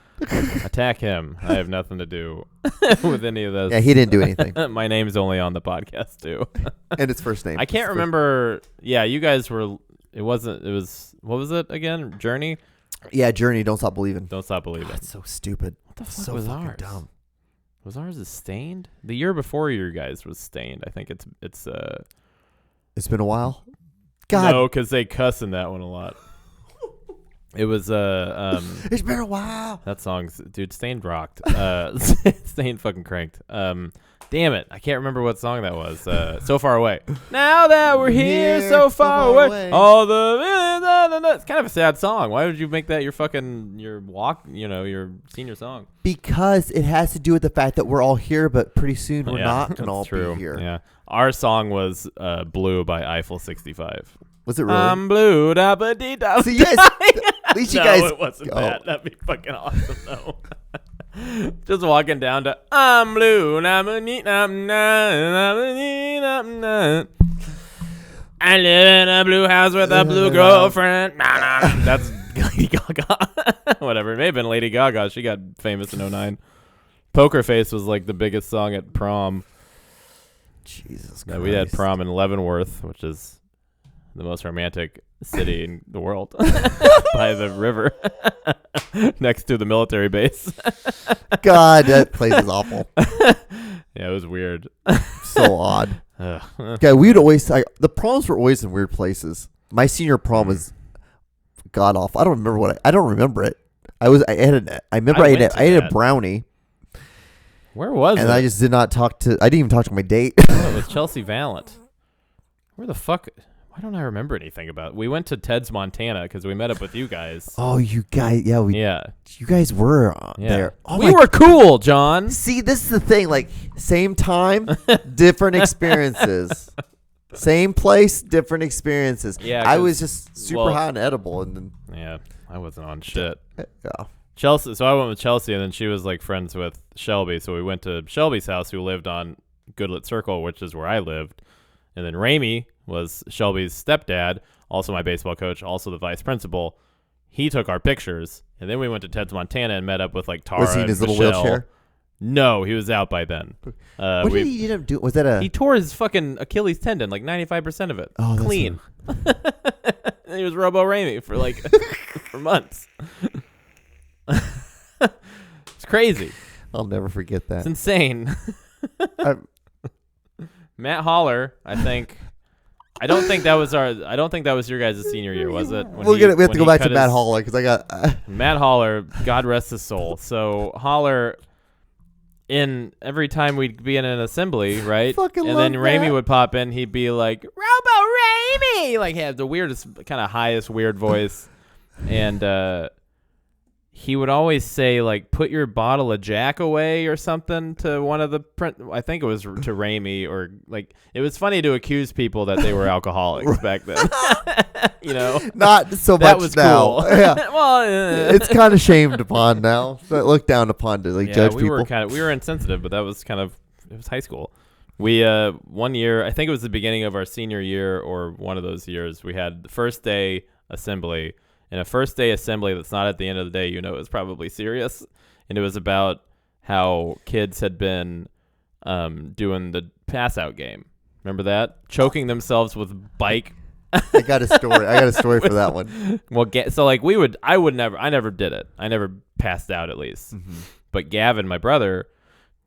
A: Attack him. I have nothing to do with any of those.
B: Yeah, he didn't do anything.
A: My name's only on the podcast too.
B: And its first name.
A: I can't remember. Yeah, you guys were. It wasn't. It was. What was it again? Journey.
B: Yeah, Journey. Don't Stop believing.
A: Don't stop believing.
B: That's so stupid.
A: What the fuck
B: So
A: was
B: fucking
A: ours?
B: dumb.
A: Was ours is Stained? The year before your guys was Stained. I think it's.
B: It's been a while. God,
A: No, because they cuss in that one a lot. It was
B: it's been a while.
A: that song's dude. Stained rocked. Stained fucking cranked. Damn it, I can't remember what song that was. So Far Away. Now that we're here, so far away. All the it's kind of a sad song. Why would you make that your walk? Your senior song.
B: Because it has to do with the fact that we're all here, but pretty soon we're not gonna
A: that's
B: all
A: true.
B: be here.
A: Yeah, our song was "Blue" by Eiffel 65.
B: Was it really?
A: I'm blue, da ba dee da.
B: So you guys, at least you
A: No,
B: guys.
A: it wasn't
B: oh.
A: that. That'd be fucking awesome, though. Just walking down to I'm blue, na ba dee na na ba dee na na. I live in a blue house with a blue girlfriend. Nah, nah, nah. That's Lady Gaga. Whatever. It may have been Lady Gaga. She got famous in 2009. Poker Face was like the biggest song at prom.
B: Jesus Christ.
A: Yeah, we had prom in Leavenworth, which is the most romantic city in the world, by the river, next to the military base.
B: God, that place is awful.
A: Yeah, it was weird.
B: So odd.
A: Ugh.
B: Yeah, we'd always the proms were always in weird places. My senior prom was god awful. I don't remember it. I remember I
A: went
B: ate
A: to
B: a
A: that.
B: brownie,
A: Where was
B: and
A: it?
B: I just did not talk to. I didn't even talk to my date.
A: Oh, it was Chelsea Valent. Where the fuck? Why don't I remember anything about it? We went to Ted's Montana because we met up with you guys.
B: Oh, you guys, yeah,
A: Yeah.
B: you guys were
A: Yeah.
B: there. Oh
A: We
B: my
A: were cool, John.
B: See, this is the thing. Like, same time, different experiences. Same place, different experiences.
A: Yeah,
B: I
A: 'cause-
B: was just super
A: well-
B: high on edible, and then
A: Yeah, I wasn't on shit.
B: yeah.
A: Chelsea. So I went with Chelsea, and then she was like friends with Shelby. So we went to Shelby's house, who lived on Goodlet Circle, which is where I lived. And then Ramey was Shelby's stepdad, also my baseball coach, also the vice principal. He took our pictures, and then we went to Ted's Montana and met up with like Tara.
B: Was he in
A: and
B: his little
A: Michelle.
B: wheelchair?
A: No, he was out by then.
B: What did he end up doing? Was that a?
A: He tore his fucking Achilles tendon, like 95% of it,
B: Oh, that's
A: clean. And he was Robo Ramey for like for months. It's crazy.
B: I'll never forget
A: It's
B: that.
A: insane.
B: I-
A: Matt Holler, I think. I don't think that was your guys' senior year, was it? When
B: we have
A: when
B: to go
A: he
B: back to
A: cut
B: Matt
A: his-
B: Holler because I got.
A: Matt Holler, God rest his soul. So Holler, in every time we'd be in an assembly, right?
B: Fucking
A: and then
B: love
A: Ramey
B: that.
A: would pop in, he'd be like, Robo Ramey! Like, he had the weirdest, kind of highest weird voice. And he would always say, like, put your bottle of Jack away or something to one of the I think it was to Ramey, or like, it was funny to accuse people that they were alcoholics back then. You know?
B: Not so
A: That
B: much
A: was
B: now.
A: cool.
B: Yeah.
A: Well,
B: It's kind of shamed upon now. So looked down upon to like
A: yeah,
B: judge
A: we
B: people.
A: we were insensitive, but that was it was high school. We 1 year, I think it was the beginning of our senior year or one of those years, we had the first day assembly. And a first day assembly that's not at the end of the day, is probably serious. And it was about how kids had been doing the pass out game. Remember that? Choking themselves with bike.
B: I got a story for that one.
A: Well, I never did it. I never passed out, at least.
B: Mm-hmm.
A: But Gavin, my brother,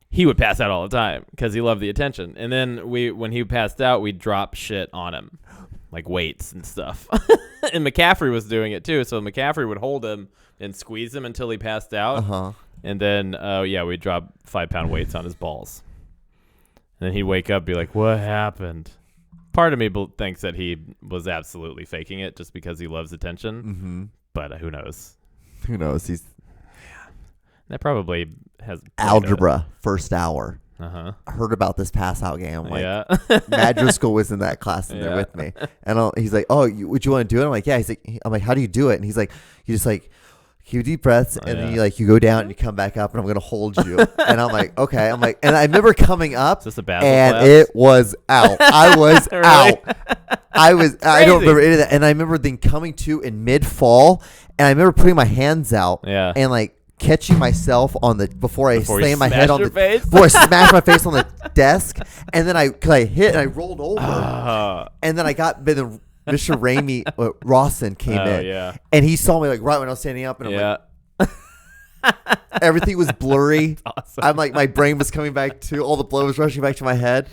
A: he would pass out all the time because he loved the attention. And then when he passed out, we'd drop shit on him, like weights and stuff. And McCaffrey was doing it too. So McCaffrey would hold him and squeeze him until he passed out.
B: Uh huh.
A: And then, we'd drop 5-pound weights on his balls. And then he'd wake up, be like, "What happened?" Part of me thinks that he was absolutely faking it just because he loves attention.
B: Mm-hmm.
A: But who knows?
B: Who knows? He's
A: That probably has
B: algebra first hour.
A: Uh-huh.
B: I heard about this pass out game. I'm like,
A: Yeah.
B: Mad Driscoll was in that class and they're with me. And he's like, "Oh, would you want to do it?" I'm like, "Yeah." I'm like, "How do you do it?" And he's like, "You just like keep deep breaths and then you go down and you come back up and I'm gonna hold you." And I'm like, "Okay." I'm like, and I remember coming up
A: Is this a Basil
B: and
A: class?
B: it was out. I was
A: Really?
B: out. I don't
A: Crazy.
B: remember any of that. And I remember then coming to in mid fall and I remember putting my hands out and like catching myself on the before I slammed my head on the
A: face?
B: before I smashed my face on the desk, and then I hit and I rolled over, and then I got then Mr. Ramey Rawson came in, and he saw me like right when I was standing up, and I'm like, everything was blurry.
A: Awesome.
B: I'm like my brain was coming back to all the blood was rushing back to my head.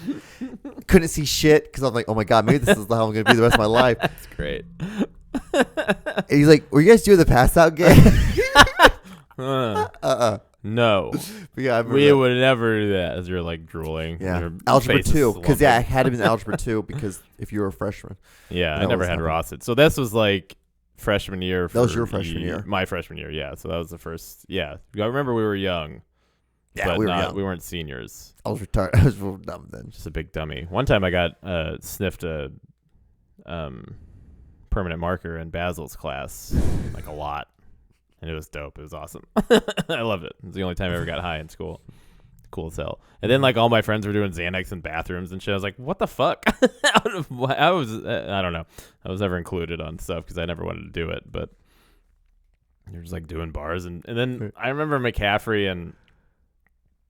B: Couldn't see shit because I'm like, oh my god, maybe this is how I'm gonna be the rest of my life.
A: That's great.
B: And he's like, "Were you guys doing the pass out game?"
A: No.
B: Yeah,
A: we would never do that as you're like drooling.
B: Yeah,
A: Your
B: algebra
A: face is
B: 2 because I
A: slumping.
B: had him in algebra 2 because if you were a freshman.
A: Yeah, I
B: that
A: never
B: was
A: had
B: happening.
A: Rossett. So this was like freshman year.
B: That was your freshman year.
A: My freshman year, yeah. So that was the first. Yeah, I remember we were young.
B: Yeah,
A: but
B: we were young.
A: We weren't seniors.
B: I was retired. I was real dumb then.
A: Just a big dummy. One time I got sniffed a permanent marker in Basil's class, like a lot. And it was dope. It was awesome. I loved it. It was the only time I ever got high in school. Cool as hell. And then like all my friends were doing Xanax in bathrooms and shit. I was like, what the fuck? I don't know. I was never included on stuff because I never wanted to do it. But you're just like doing bars. And then I remember McCaffrey and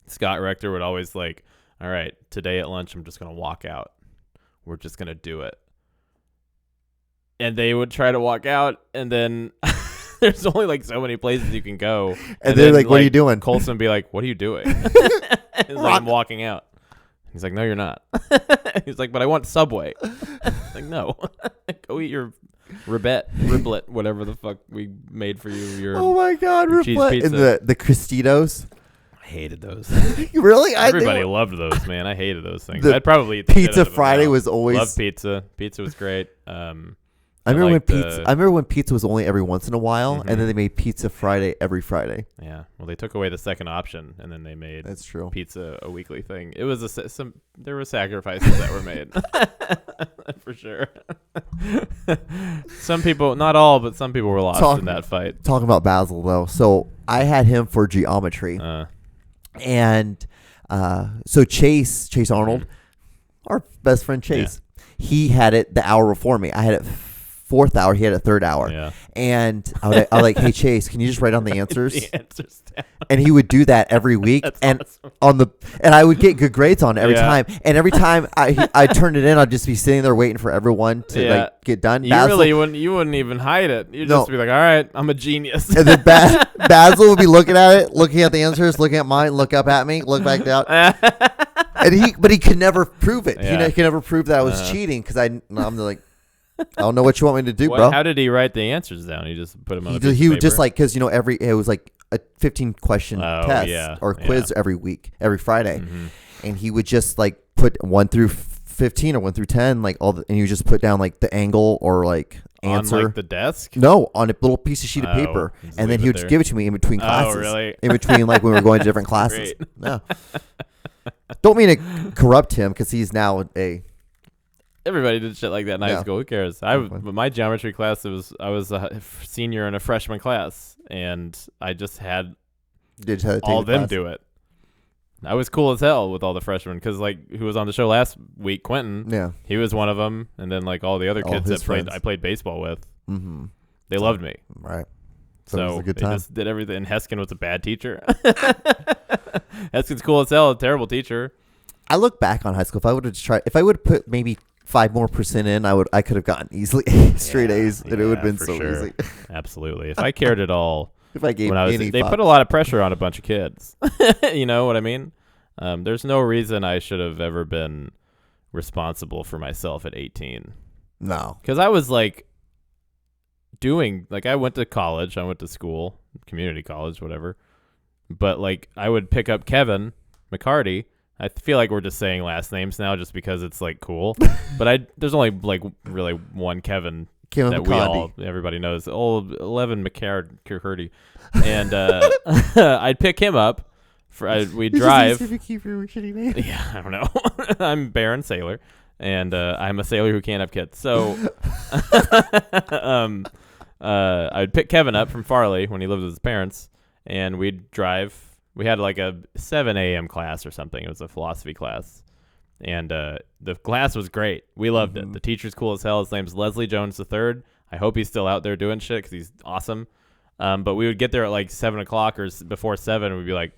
A: Scott Rector would always like, all right, today at lunch, I'm just going to walk out. We're just going to do it. And they would try to walk out and then... There's only like so many places you can go.
B: And they're like, "What are you doing?"
A: Colson would be like, "What are you doing?" He's like, "I'm walking out." He's like, "No, you're not." He's like, "But I want Subway." Like, no. Go eat your riblet, whatever the fuck we made for you. Your
B: Oh my god,
A: cheese
B: riblet.
A: pizza.
B: And the Cristitos.
A: I hated those.
B: Really?
A: Everybody loved those, man. I hated those things.
B: The
A: I'd probably eat the shit
B: Pizza
A: out of them
B: Friday
A: now.
B: was always.
A: Loved pizza. Pizza was great.
B: I remember
A: liked
B: when pizza was only every once in a while, and then they made Pizza Friday every Friday.
A: Yeah. Well, they took away the second option, and then they made
B: That's true.
A: pizza a weekly thing. It was there were sacrifices that were made for sure. Some people, not all, but some people were lost in that fight.
B: Talking about Basil though, so I had him for geometry, and so Chase Arnold, our best friend Chase, he had it the hour before me. I had it fourth hour. He had it third hour.
A: Yeah.
B: And I was like, "Hey Chase, can you just write down the answers?"
A: The answers down.
B: And he would do that every week.
A: That's
B: and
A: awesome.
B: and I would get good grades on it every
A: Yeah.
B: time. And every time I turned it in, I'd just be sitting there waiting for everyone to like get done.
A: You
B: Basil,
A: you wouldn't even hide it. You'd
B: No.
A: just be like, all right, I'm a genius.
B: and then Basil would be looking at it, looking at the answers, looking at mine, look up at me, look back down. And he could never prove it.
A: Yeah.
B: He could never prove that I was cheating because I'm like, I don't know what you want me to do, bro.
A: How did he write the answers down? He just put them on a piece of
B: He would
A: paper?
B: just like, because it was like a 15 question test or quiz every week, every Friday, and he would just like put 1 through 15 or 1 through 10, like and he would just put down like the angle or like answer.
A: On like the desk?
B: No, on a little piece of sheet of paper,
A: just
B: and then
A: leave
B: he
A: it
B: would just
A: there.
B: give it to me in between classes.
A: Oh, really?
B: In between, like when we were going to different classes.
A: Great.
B: No, don't mean to corrupt him because he's now a.
A: Everybody did shit like that in high
B: Yeah.
A: school. Who cares? My geometry class, I was a senior in a freshman class, and I just had all of them do it. I was cool as hell with all the freshmen because, like, who was on the show last week, Quentin.
B: Yeah,
A: he was one of them, and then like all the other
B: All
A: kids
B: his
A: that
B: friends.
A: I played baseball with.
B: Mm-hmm.
A: They loved me.
B: Right.
A: So
B: it was a good
A: they
B: time.
A: just did everything. And Heskin was a bad teacher. Heskin's cool as hell, a terrible teacher.
B: I look back on high school. If I would have put maybe 5% in, I could have gotten easily straight A's, and it would have been
A: for
B: so
A: sure.
B: easy.
A: Absolutely. If I cared at all,
B: If I gave
A: they put a lot of pressure on a bunch of kids. You know what I mean? There's no reason I should have ever been responsible for myself at 18.
B: No.
A: Because I was like I went to college, I went to school, community college, whatever. But like I would pick up Kevin McCarty I feel like we're just saying last names now just because it's like cool. But there's only like really one Kevin that everybody knows. Old 11 McCurdy. And I'd pick him up. We'd drive. Yeah, I don't know. I'm Baron Sailor, and I'm a sailor who can't have kids. So I'd pick Kevin up from Farley when he lived with his parents, and we'd drive. We had like a 7 a.m. class or something. It was a philosophy class. And the class was great. We loved it. The teacher's cool as hell. His name's Leslie Jones III. I hope he's still out there doing shit because he's awesome. But we would get there at like 7 o'clock or before 7, and we'd be like,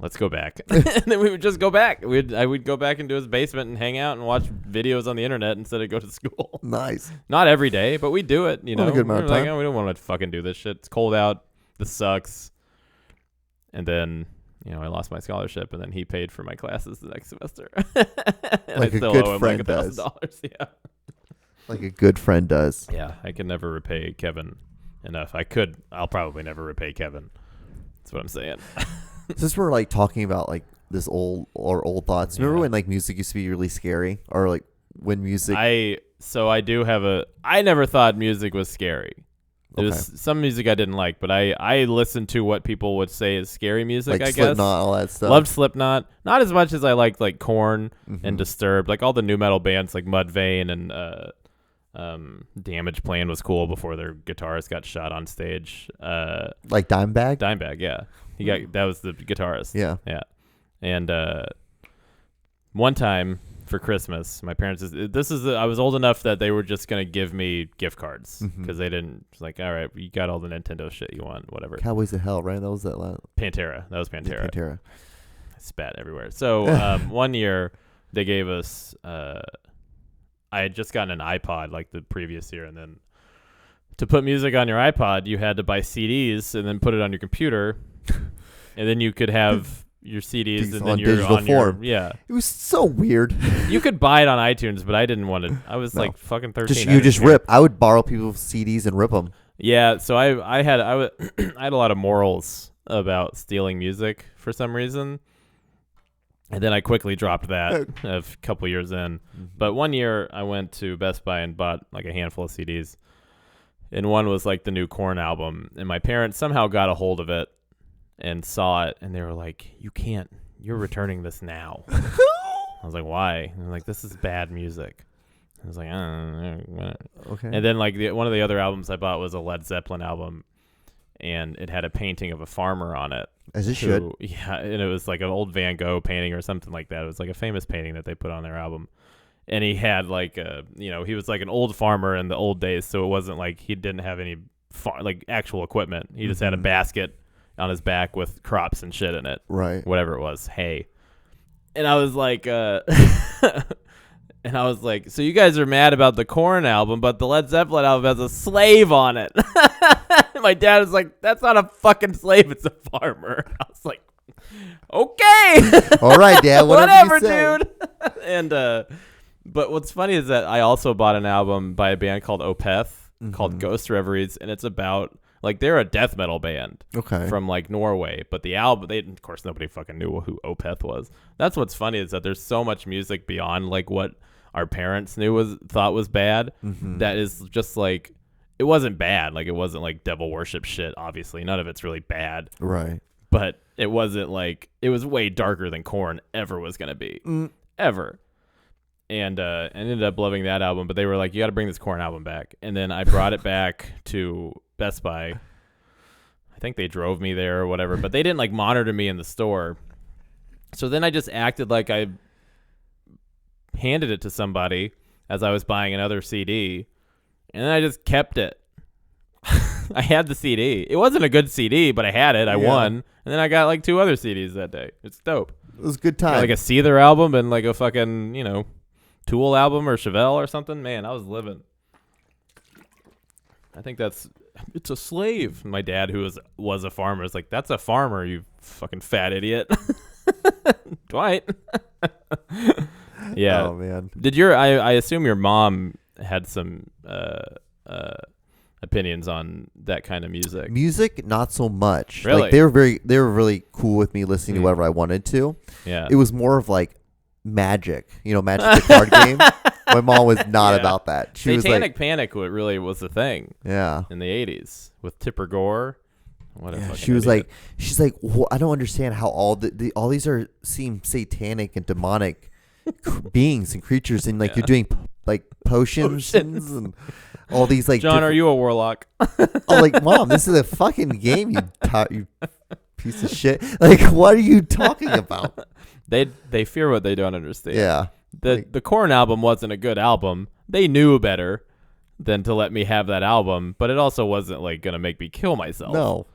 A: let's go back. And then we would just go back. I would go back into his basement and hang out and watch videos on the internet instead of go to school.
B: Nice.
A: Not every day, but we do it. You know,
B: a good amount of time.
A: Like, oh, we don't want to fucking do this shit. It's cold out. This sucks. And then, I lost my scholarship, and then he paid for my classes the next semester.
B: Like a good friend does.
A: Yeah.
B: Like a good friend does.
A: Yeah, I can never repay Kevin enough. I'll probably never repay Kevin. That's what I'm saying.
B: Since we're like talking about like this old thoughts, remember when like music used to be really scary, or like when music?
A: I never thought music was scary. There was some music I didn't like, but I listened to what people would say is scary music.
B: Like
A: I guess
B: Slipknot, all that stuff.
A: Loved Slipknot, not as much as I liked like Korn and Disturbed, like all the new metal bands like Mudvayne and Damage Plan was cool before their guitarist got shot on stage.
B: Like Dimebag?
A: Dimebag, yeah. That was the guitarist.
B: Yeah.
A: Yeah. And one time for Christmas, my parents, I was old enough that they were just going to give me gift cards because they didn't, like, all right, you got all the Nintendo shit you want, whatever.
B: Cowboys of Hell, right? That was that last.
A: Pantera. That was Pantera.
B: Yeah, Pantera.
A: I spat everywhere. So one year they gave us, I had just gotten an iPod like the previous year, and then to put music on your iPod, you had to buy CDs and then put it on your computer, and then you could have your CDs and then you're
B: digital
A: on
B: form.
A: Yeah.
B: It was so weird.
A: You could buy it on iTunes, but I didn't want to. I was like fucking 13.
B: You just rip. I would borrow people's CDs and rip them.
A: Yeah, so I had I had a lot of morals about stealing music for some reason. And then I quickly dropped that a couple years in. But one year I went to Best Buy and bought like a handful of CDs. And one was like the new Korn album. And my parents somehow got a hold of it and saw it. And they were like, you're returning this now. I was like, why? And they're like, this is bad music. I was like, okay. And then like one of the other albums I bought was a Led Zeppelin album. And it had a painting of a farmer on it.
B: As it should.
A: Yeah, and it was like an old Van Gogh painting or something like that. It was like a famous painting that they put on their album. And he had like he was like an old farmer in the old days, so it wasn't like he didn't have any actual equipment. He just had a basket on his back with crops and shit in it.
B: Right.
A: Whatever it was, hay. And I was like so you guys are mad about the Korn album, but the Led Zeppelin album has a slave on it. My dad was like, that's not a fucking slave, it's a farmer. I was like, okay.
B: All right, Dad, whatever
A: dude. And but what's funny is that I also bought an album by a band called Opeth called Ghost Reveries, and it's about like they're a death metal band from like Norway, but the album of course nobody fucking knew who Opeth was. That's what's funny is that there's so much music beyond like what our parents thought was bad that is just like it wasn't bad. Like it wasn't like devil worship shit, obviously. None of it's really bad.
B: Right.
A: But it wasn't like it was way darker than Korn ever was gonna be. Ever. And I ended up loving that album, but they were like, you got to bring this Korn album back. And then I brought it back to Best Buy. I think they drove me there or whatever, but they didn't like monitor me in the store. So then I just acted like I handed it to somebody as I was buying another CD, and then I just kept it. I had the CD. It wasn't a good CD, but I had it. I won. And then I got like 2 other CDs that day. It's dope.
B: It was a good time.
A: Like a Seether album and like a fucking, Tool album or Chevelle or something. Man, I was living. I think it's a slave. My dad, who was a farmer, is like, that's a farmer, you fucking fat idiot. Dwight. Yeah.
B: Oh man.
A: I assume your mom had some opinions on that kind of music.
B: Music, not so much.
A: Really?
B: Like they were really cool with me listening to whatever I wanted to.
A: Yeah.
B: It was more of like Magic, Magic the card game. My mom was not
A: Yeah.
B: about that. She
A: Satanic
B: was like,
A: Panic really was the thing
B: yeah.
A: in the 80s with Tipper Gore. What a
B: Yeah,
A: fucking
B: she was
A: idiot.
B: she's like, well, I don't understand how all all these seem satanic and demonic beings and creatures, and like you're doing like potions and all these like.
A: John, are you a warlock?
B: I'm like, Mom, this is a fucking game, you piece of shit. Like, what are you talking about?
A: They fear what they don't understand.
B: Yeah,
A: The Korn album wasn't a good album. They knew better than to let me have that album, but it also wasn't like gonna make me kill myself.
B: no.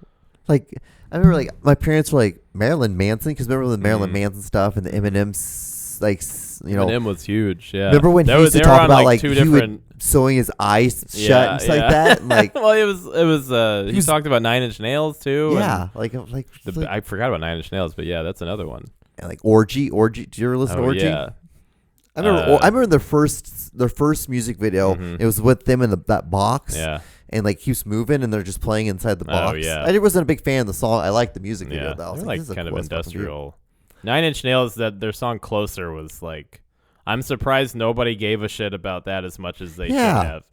B: Like, I remember, like, my parents were like Marilyn Manson, because remember the Marilyn Manson stuff and the Eminem's, like,
A: Eminem was huge. Yeah.
B: Remember when he used to
A: they were
B: talk
A: on,
B: about like
A: two
B: he
A: different.
B: sewing his eyes shut and stuff like that, and like
A: well, it was. He talked about 9 Inch Nails too.
B: yeah,
A: I forgot about 9 Inch Nails, but yeah, that's another one.
B: and like orgy. Did you ever listen to Orgy?
A: Yeah.
B: I remember their first music video. It was with them in that box.
A: Yeah.
B: And like keeps moving, and they're just playing inside the box.
A: Oh, yeah.
B: I wasn't a big fan of the song. I liked the music video
A: Yeah.
B: though. I was
A: They're
B: like,
A: like
B: this is a
A: kind of
B: cool as fucking
A: industrial. 9 Inch Nails, that their song "Closer" was like. I'm surprised nobody gave a shit about that as much as they should have.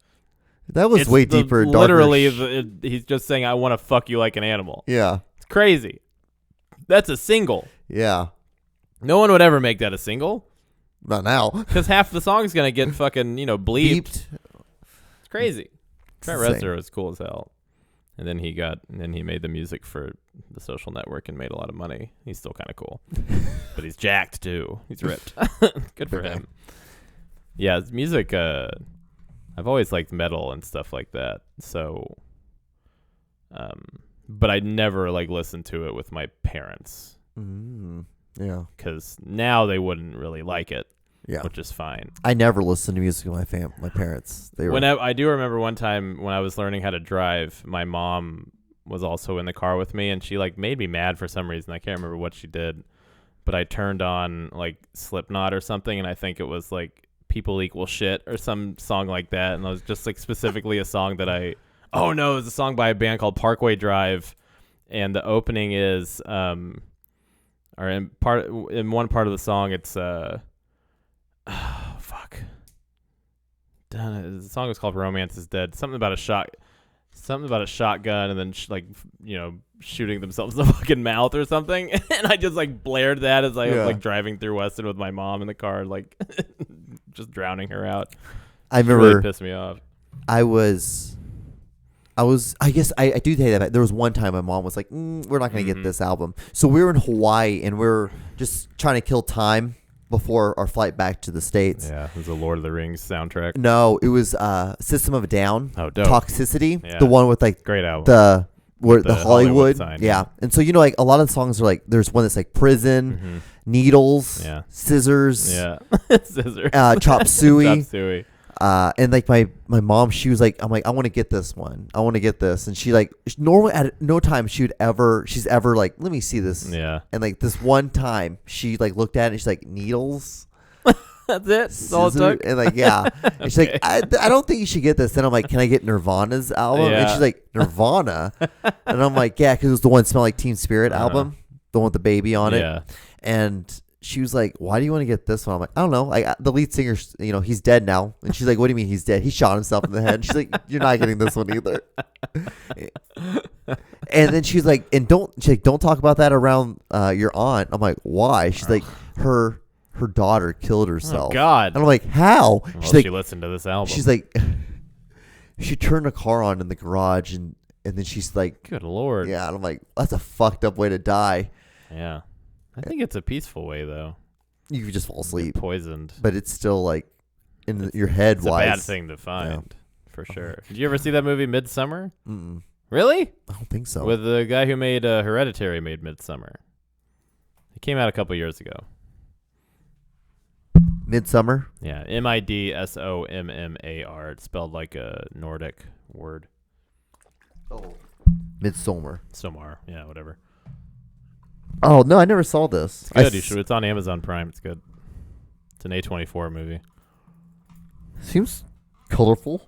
B: beat. That was way deeper. Darker
A: Literally, he's just saying, "I want to fuck you like an animal."
B: yeah,
A: It's crazy. That's a single.
B: yeah.
A: No one would ever make that a single
B: Not now.
A: because half the song's gonna get fucking bleeped. It's crazy. Trent
B: Insane.
A: Reznor was cool as hell, and then he made the music for The Social Network and made a lot of money. He's still kind of cool, but he's jacked too. He's ripped. Good for him. Yeah, music. I've always liked metal and stuff like that. So, but I never listened to it with my parents
B: Yeah,
A: because now they wouldn't really like it.
B: yeah.
A: Which is fine.
B: I never listened to music with my parents. They were
A: I do remember one time when I was learning how to drive, my mom was also in the car with me, and she made me mad for some reason. I can't remember what she did, but I turned on Slipknot or something, and I think it was "People Equal Shit" or some song like that, and it was just specifically a song that it was a song by a band called Parkway Drive, and the opening is in one part of the song it's fuck. The song was called "Romance Is Dead." Something about a shotgun, and then shooting themselves in the fucking mouth or something. And I just blared that as I was driving through Weston with my mom in the car, just drowning her out.
B: I
A: It
B: remember
A: really pissed me off.
B: I guess I do take that back. There was one time my mom was like, we're not going to get this album. So we were in Hawaii, and we were just trying to kill time before our flight back to the States.
A: Yeah, it was a Lord of the Rings soundtrack.
B: No, it was System of a Down.
A: Oh, dope.
B: Toxicity.
A: Yeah.
B: The one with
A: Great album.
B: the
A: The
B: Hollywood.
A: sign,
B: yeah. And so, a lot of the songs are there's one that's prison, needles,
A: Yeah.
B: scissors,
A: Yeah. Scissors.
B: chop suey.
A: Chop suey.
B: And my mom, she was I'm I want to get this one. I want to get this. And she normally at no time she's ever let me see this.
A: Yeah.
B: And this one time she looked at it and she's like, needles.
A: That's it. That's all it
B: Scissor-
A: took.
B: And yeah. And she's like, I don't think you should get this. And I'm like, can I get Nirvana's album? And
A: Yeah.
B: she's like, Nirvana? And I'm like, yeah, because it was the one Smell Like Teen Spirit album, the one with the baby on it.
A: Yeah.
B: And she was like, why do you want to get this one? I'm like, I don't know. The lead singer, he's dead now. And she's like, what do you mean he's dead? He shot himself in the head. And she's like, you're not getting this one either. And then she's like, don't talk about that around your aunt. I'm like, why? She's like, her daughter killed herself.
A: Oh, God.
B: And I'm like, how?
A: Well,
B: She's like,
A: she listened to this album.
B: she's like, she turned the car on in the garage, and then she's like,
A: good Lord.
B: yeah. And I'm like, that's a fucked up way to die.
A: Yeah. I think it's a peaceful way, though.
B: You could just fall
A: You're
B: asleep,
A: poisoned.
B: but it's still in your head.
A: It's a bad thing to find, for sure. Did you ever see that movie Midsummer?
B: Mm-mm.
A: Really?
B: I don't think so.
A: With the guy who made Hereditary made Midsummer. It came out a couple years ago.
B: Midsummer.
A: Yeah, Midsommar. It's spelled like a Nordic word.
B: Oh, Midsummer.
A: Somar. Yeah, whatever.
B: Oh no, I never saw this.
A: It's good. You should. It's on Amazon Prime. It's good. It's an A24 movie.
B: Seems colorful.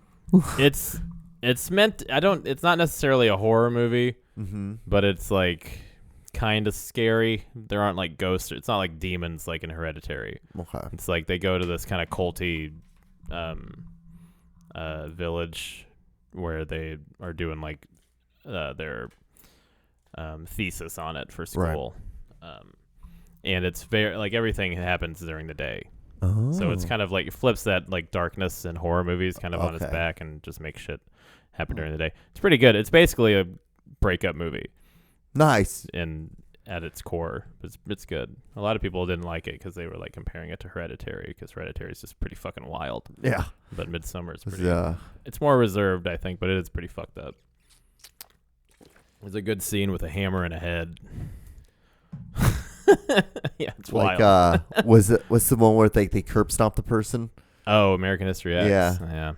A: It's It's meant. It's not necessarily a horror movie, but it's like kind of scary. There aren't like ghosts. It's not like demons like in Hereditary.
B: Okay.
A: It's like they go to this kind of culty village where they are doing like their thesis on it for school. Right. And it's very like everything happens during the day. Oh. So it's kind of like it flips that like darkness in horror movies kind of on its back and just makes shit happen during the day. It's pretty good. It's basically a breakup movie.
B: Nice.
A: And at its core, it's good. A lot of people didn't like it because they were like comparing it to Hereditary because Hereditary is just pretty fucking wild.
B: Yeah.
A: But Midsummer is pretty. It's more reserved, I think, but it is pretty fucked up. There's a good scene with a hammer and a head. Yeah, it's
B: like,
A: wild.
B: what's the one where they curb stomp the person?
A: Oh, American History X.
B: Yeah.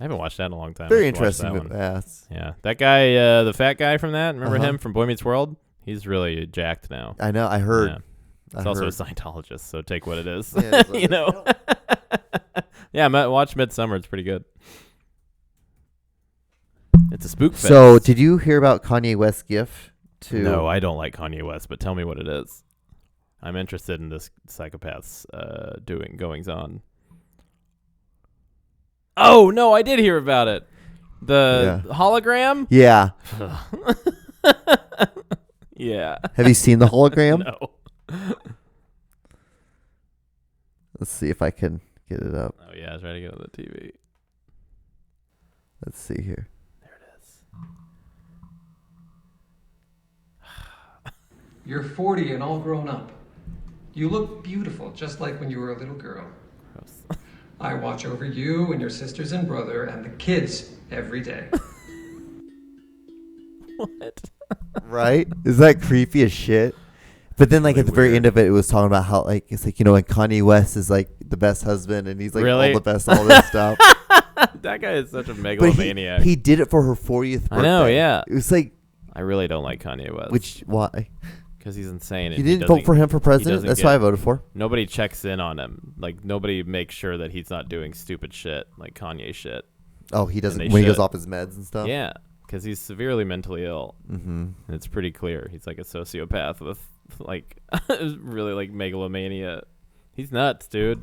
A: I haven't watched that in a long time.
B: Very interesting.
A: Yeah. That guy, the fat guy from that, remember him from Boy Meets World? He's really jacked now.
B: I know. I heard.
A: Yeah. He's also a Scientologist, so take what it is.
B: Yeah,
A: you know? Yeah, watch Midsummer. It's pretty good. It's a spook fest.
B: So, did you hear about Kanye West's gift to...
A: No, I don't like Kanye West, but tell me what it is. I'm interested in this psychopath's goings-on. Oh, no, I did hear about it. The hologram?
B: Yeah.
A: Yeah.
B: Have you seen the hologram?
A: No.
B: Let's see if I can get it up.
A: Oh, yeah, I was trying to get on the TV.
B: Let's see here.
A: There it is.
E: You're 40 and all grown up. You look beautiful, just like when you were a little girl.
A: Gross.
E: I watch over you and your sisters and brother and the kids every day.
A: What?
B: Right? Is that creepy as shit? But then, like,
A: Really
B: at the very
A: weird.
B: end of it, it was talking about how, like, it's like, you know, like Kanye West is like the best husband and he's like
A: Really?
B: all the best, all this stuff.
A: That guy is such a
B: But
A: megalomaniac.
B: he did it for her 40th birthday.
A: I know, yeah.
B: It was like,
A: I really don't like Kanye West.
B: why?
A: Because he's insane.
B: You didn't vote for him for president? That's why I voted for.
A: Nobody checks in on him. Like, nobody makes sure that he's not doing stupid shit, like Kanye shit.
B: Oh, he doesn't
A: they
B: when he goes
A: should.
B: off his meds and stuff?
A: Yeah, because he's severely mentally ill.
B: Mm-hmm.
A: And it's pretty clear. He's like a sociopath with, like, really, like, megalomania. He's nuts, dude.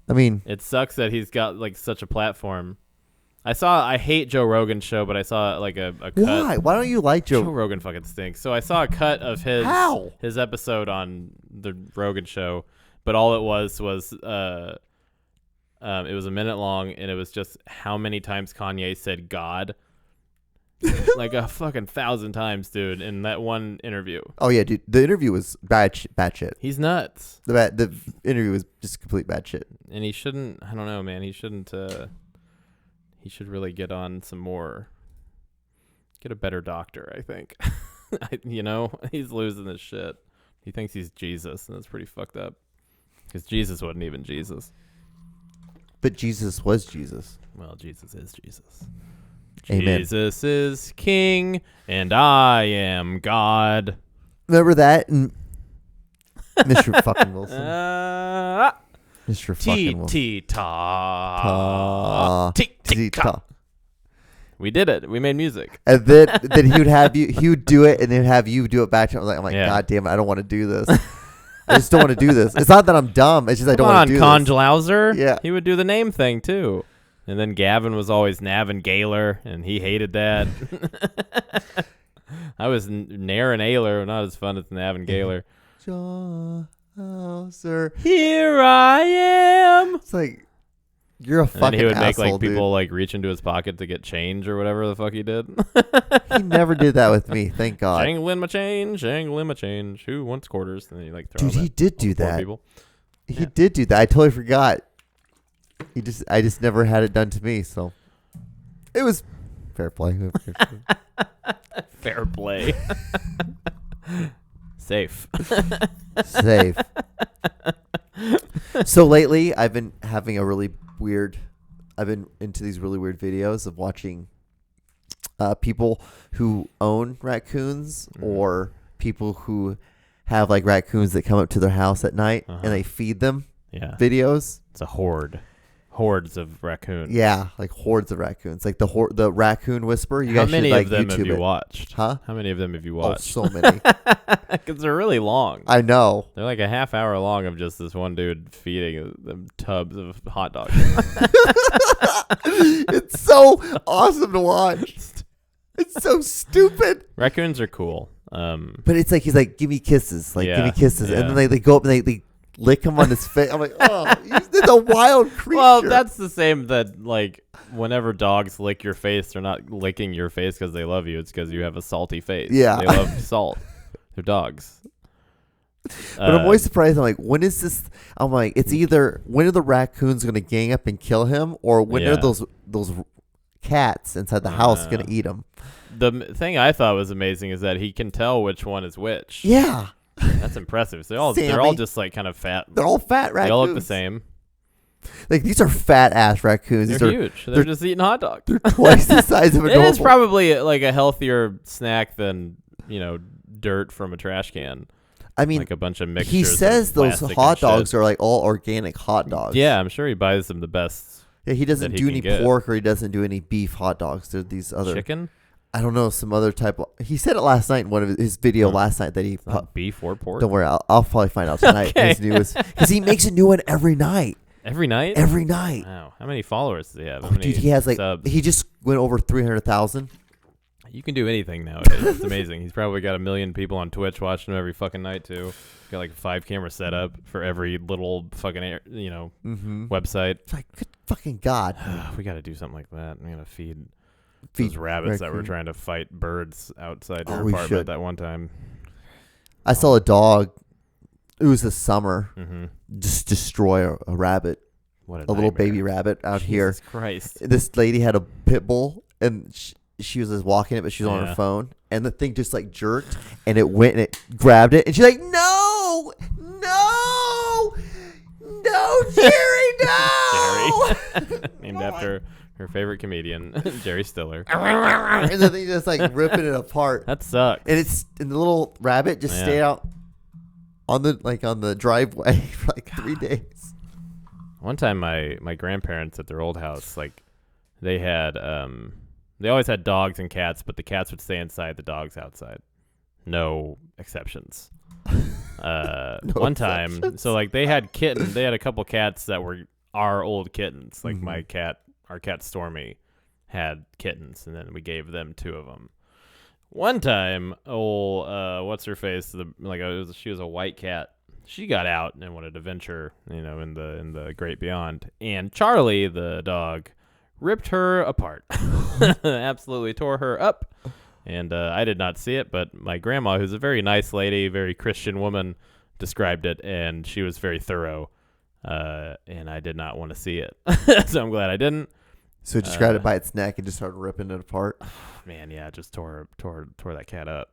B: I mean...
A: It sucks that he's got, like, such a platform. I hate Joe Rogan's show, but I saw, like, a cut.
B: Why? Why don't you like Joe?
A: Joe Rogan fucking stinks. So I saw a cut of his episode on the Rogan show, but all it was it was a minute long, and it was just how many times Kanye said God. Like a fucking 1,000 times, dude, in that one interview.
B: Oh, yeah, dude. The interview was bad shit.
A: He's nuts.
B: The interview was just complete bad shit.
A: And he shouldn't, I don't know, man. He shouldn't, he should really get on some more, get a better doctor, I think. You know, he's losing his shit. He thinks he's Jesus, and that's pretty fucked up. Because Jesus wasn't even Jesus.
B: But Jesus was Jesus.
A: Well, Jesus is Jesus.
B: Amen.
A: Jesus is King, and I am God.
B: Remember that? Mr. fucking Wilson. Mr. fucking Wilson.
A: T-ta. T-ta. We did it. We made music.
B: And then he would have he would do it, and then have you do it back to him. I'm like,
A: Yeah.
B: God damn it, I don't want to do this. I just don't want to do this. It's not that I'm dumb. It's just I don't want to do
A: Come on,
B: this.
A: Conglauser.
B: Yeah.
A: He would do the name thing, too. And then Gavin was always Navin Gaylor, and he hated that. I was Nair and Ayler, not as fun as Navin Gaylor.
B: Sir.
A: Here I am.
B: It's like, you're a
A: And then
B: fucking
A: he would make
B: asshole,
A: like people like reach into his pocket to get change or whatever the fuck he did.
B: dude. He never did that with me. Thank God.
A: Jangling my change, jangling my change. Who wants quarters? And then he like throw
B: Dude,
A: them
B: he
A: at
B: did do
A: poor
B: that.
A: people.
B: He did do that. I totally forgot. I just never had it done to me, so it was fair play.
A: Fair play. Safe.
B: Safe. So lately, I've been having I've been into these really weird videos of watching people who own raccoons or people who have like raccoons that come up to their house at night and they feed them
A: Yeah.
B: videos.
A: It's a horde hordes of raccoons.
B: Yeah, like hordes of raccoons. Like the raccoon whisper. You
A: How
B: guys
A: many
B: should, like,
A: of them
B: YouTube
A: have you
B: it.
A: watched?
B: Huh?
A: How many of them have you
B: Oh,
A: watched?
B: so many.
A: Because they're really long.
B: I know.
A: They're like a half hour long of just this one dude feeding them tubs of hot dogs.
B: It's so awesome to watch. It's so stupid.
A: Raccoons are cool.
B: But it's like he's like, give me kisses, like give
A: Yeah,
B: me kisses,
A: yeah.
B: and then they go up and they lick him on his face. I'm like, oh, it's a wild creature.
A: Well, that's the same that like whenever dogs lick your face, they're not licking your face because they love you. It's because you have a salty face.
B: Yeah.
A: They love salt. They're dogs.
B: But I'm always surprised. I'm like, when is this? I'm like, it's either when are the raccoons going to gang up and kill him, or when
A: Yeah.
B: are those cats inside the house going to eat him?
A: The thing I thought was amazing is that he can tell which one is which.
B: Yeah,
A: That's impressive. So they're all
B: Sammy.
A: just like kind of fat.
B: they're all fat raccoons.
A: They all look the same.
B: Like these are fat ass raccoons.
A: They're
B: These are
A: huge. They're just eating hot dogs.
B: twice the size of a
A: It
B: normal.
A: is probably like a healthier snack than dirt from a trash can.
B: I mean,
A: Like a bunch of mixtures.
B: he says
A: of
B: those
A: plastic
B: hot
A: and shit.
B: dogs are like all organic hot dogs.
A: Yeah, I'm sure he buys them the best
B: Yeah, he doesn't
A: that he
B: do
A: can
B: any
A: get.
B: pork or he doesn't do any beef hot dogs. They're these other.
A: chicken.
B: I don't know, some other type of. He said it last night in one of his video last night that he.
A: Not beef or pork.
B: Don't worry, I'll probably find out tonight.
A: Okay.
B: His newest, because he makes a new one every night.
A: Every night.
B: Every night.
A: Wow. How many followers does he have? How
B: Oh,
A: many
B: dude, he has like
A: subs?
B: he just went over 300,000.
A: You can do anything nowadays. It's amazing. He's probably got 1 million people on Twitch watching him every fucking night too. Got like a 5-camera setup for every little fucking website.
B: It's like, good fucking God.
A: We got to do something like that. I'm gonna feed
B: Feed
A: those rabbits that were
B: raccoon.
A: trying to fight birds outside
B: Oh,
A: your
B: we
A: apartment
B: should.
A: that one time.
B: I saw a dog. It was this summer.
A: Mm-hmm.
B: Just destroy a rabbit,
A: What
B: a little baby rabbit out here.
A: Jesus Christ.
B: This lady had a pit bull and she was just walking it, but she was on
A: Yeah.
B: her phone, and the thing just like jerked, and it went and it grabbed it, and she's like, "No, no, no, Jerry, no!"
A: Jerry. Named after her favorite comedian, Jerry Stiller.
B: And the thing just like ripping it apart,
A: That sucks.
B: and the little rabbit just
A: Yeah.
B: stayed out on the driveway for like 3 days.
A: One time, my grandparents at their old house, like, they had they always had dogs and cats, but the cats would stay inside, the dogs outside. No exceptions. One time,
B: exceptions.
A: so like they had a couple cats that were our old kittens. Like
B: Mhm.
A: our cat Stormy had kittens, and then we gave them 2 of them. One time, what's her face? She was a white cat. She got out and wanted to venture, in the great beyond. And Charlie, the dog, ripped her apart. Absolutely tore her up. And I did not see it, but my grandma, who's a very nice lady, very Christian woman, described it, and she was very thorough. And I did not want to see it, so I'm glad I didn't.
B: So just grabbed it by its neck and just started ripping it apart.
A: Man, yeah, just tore that cat up.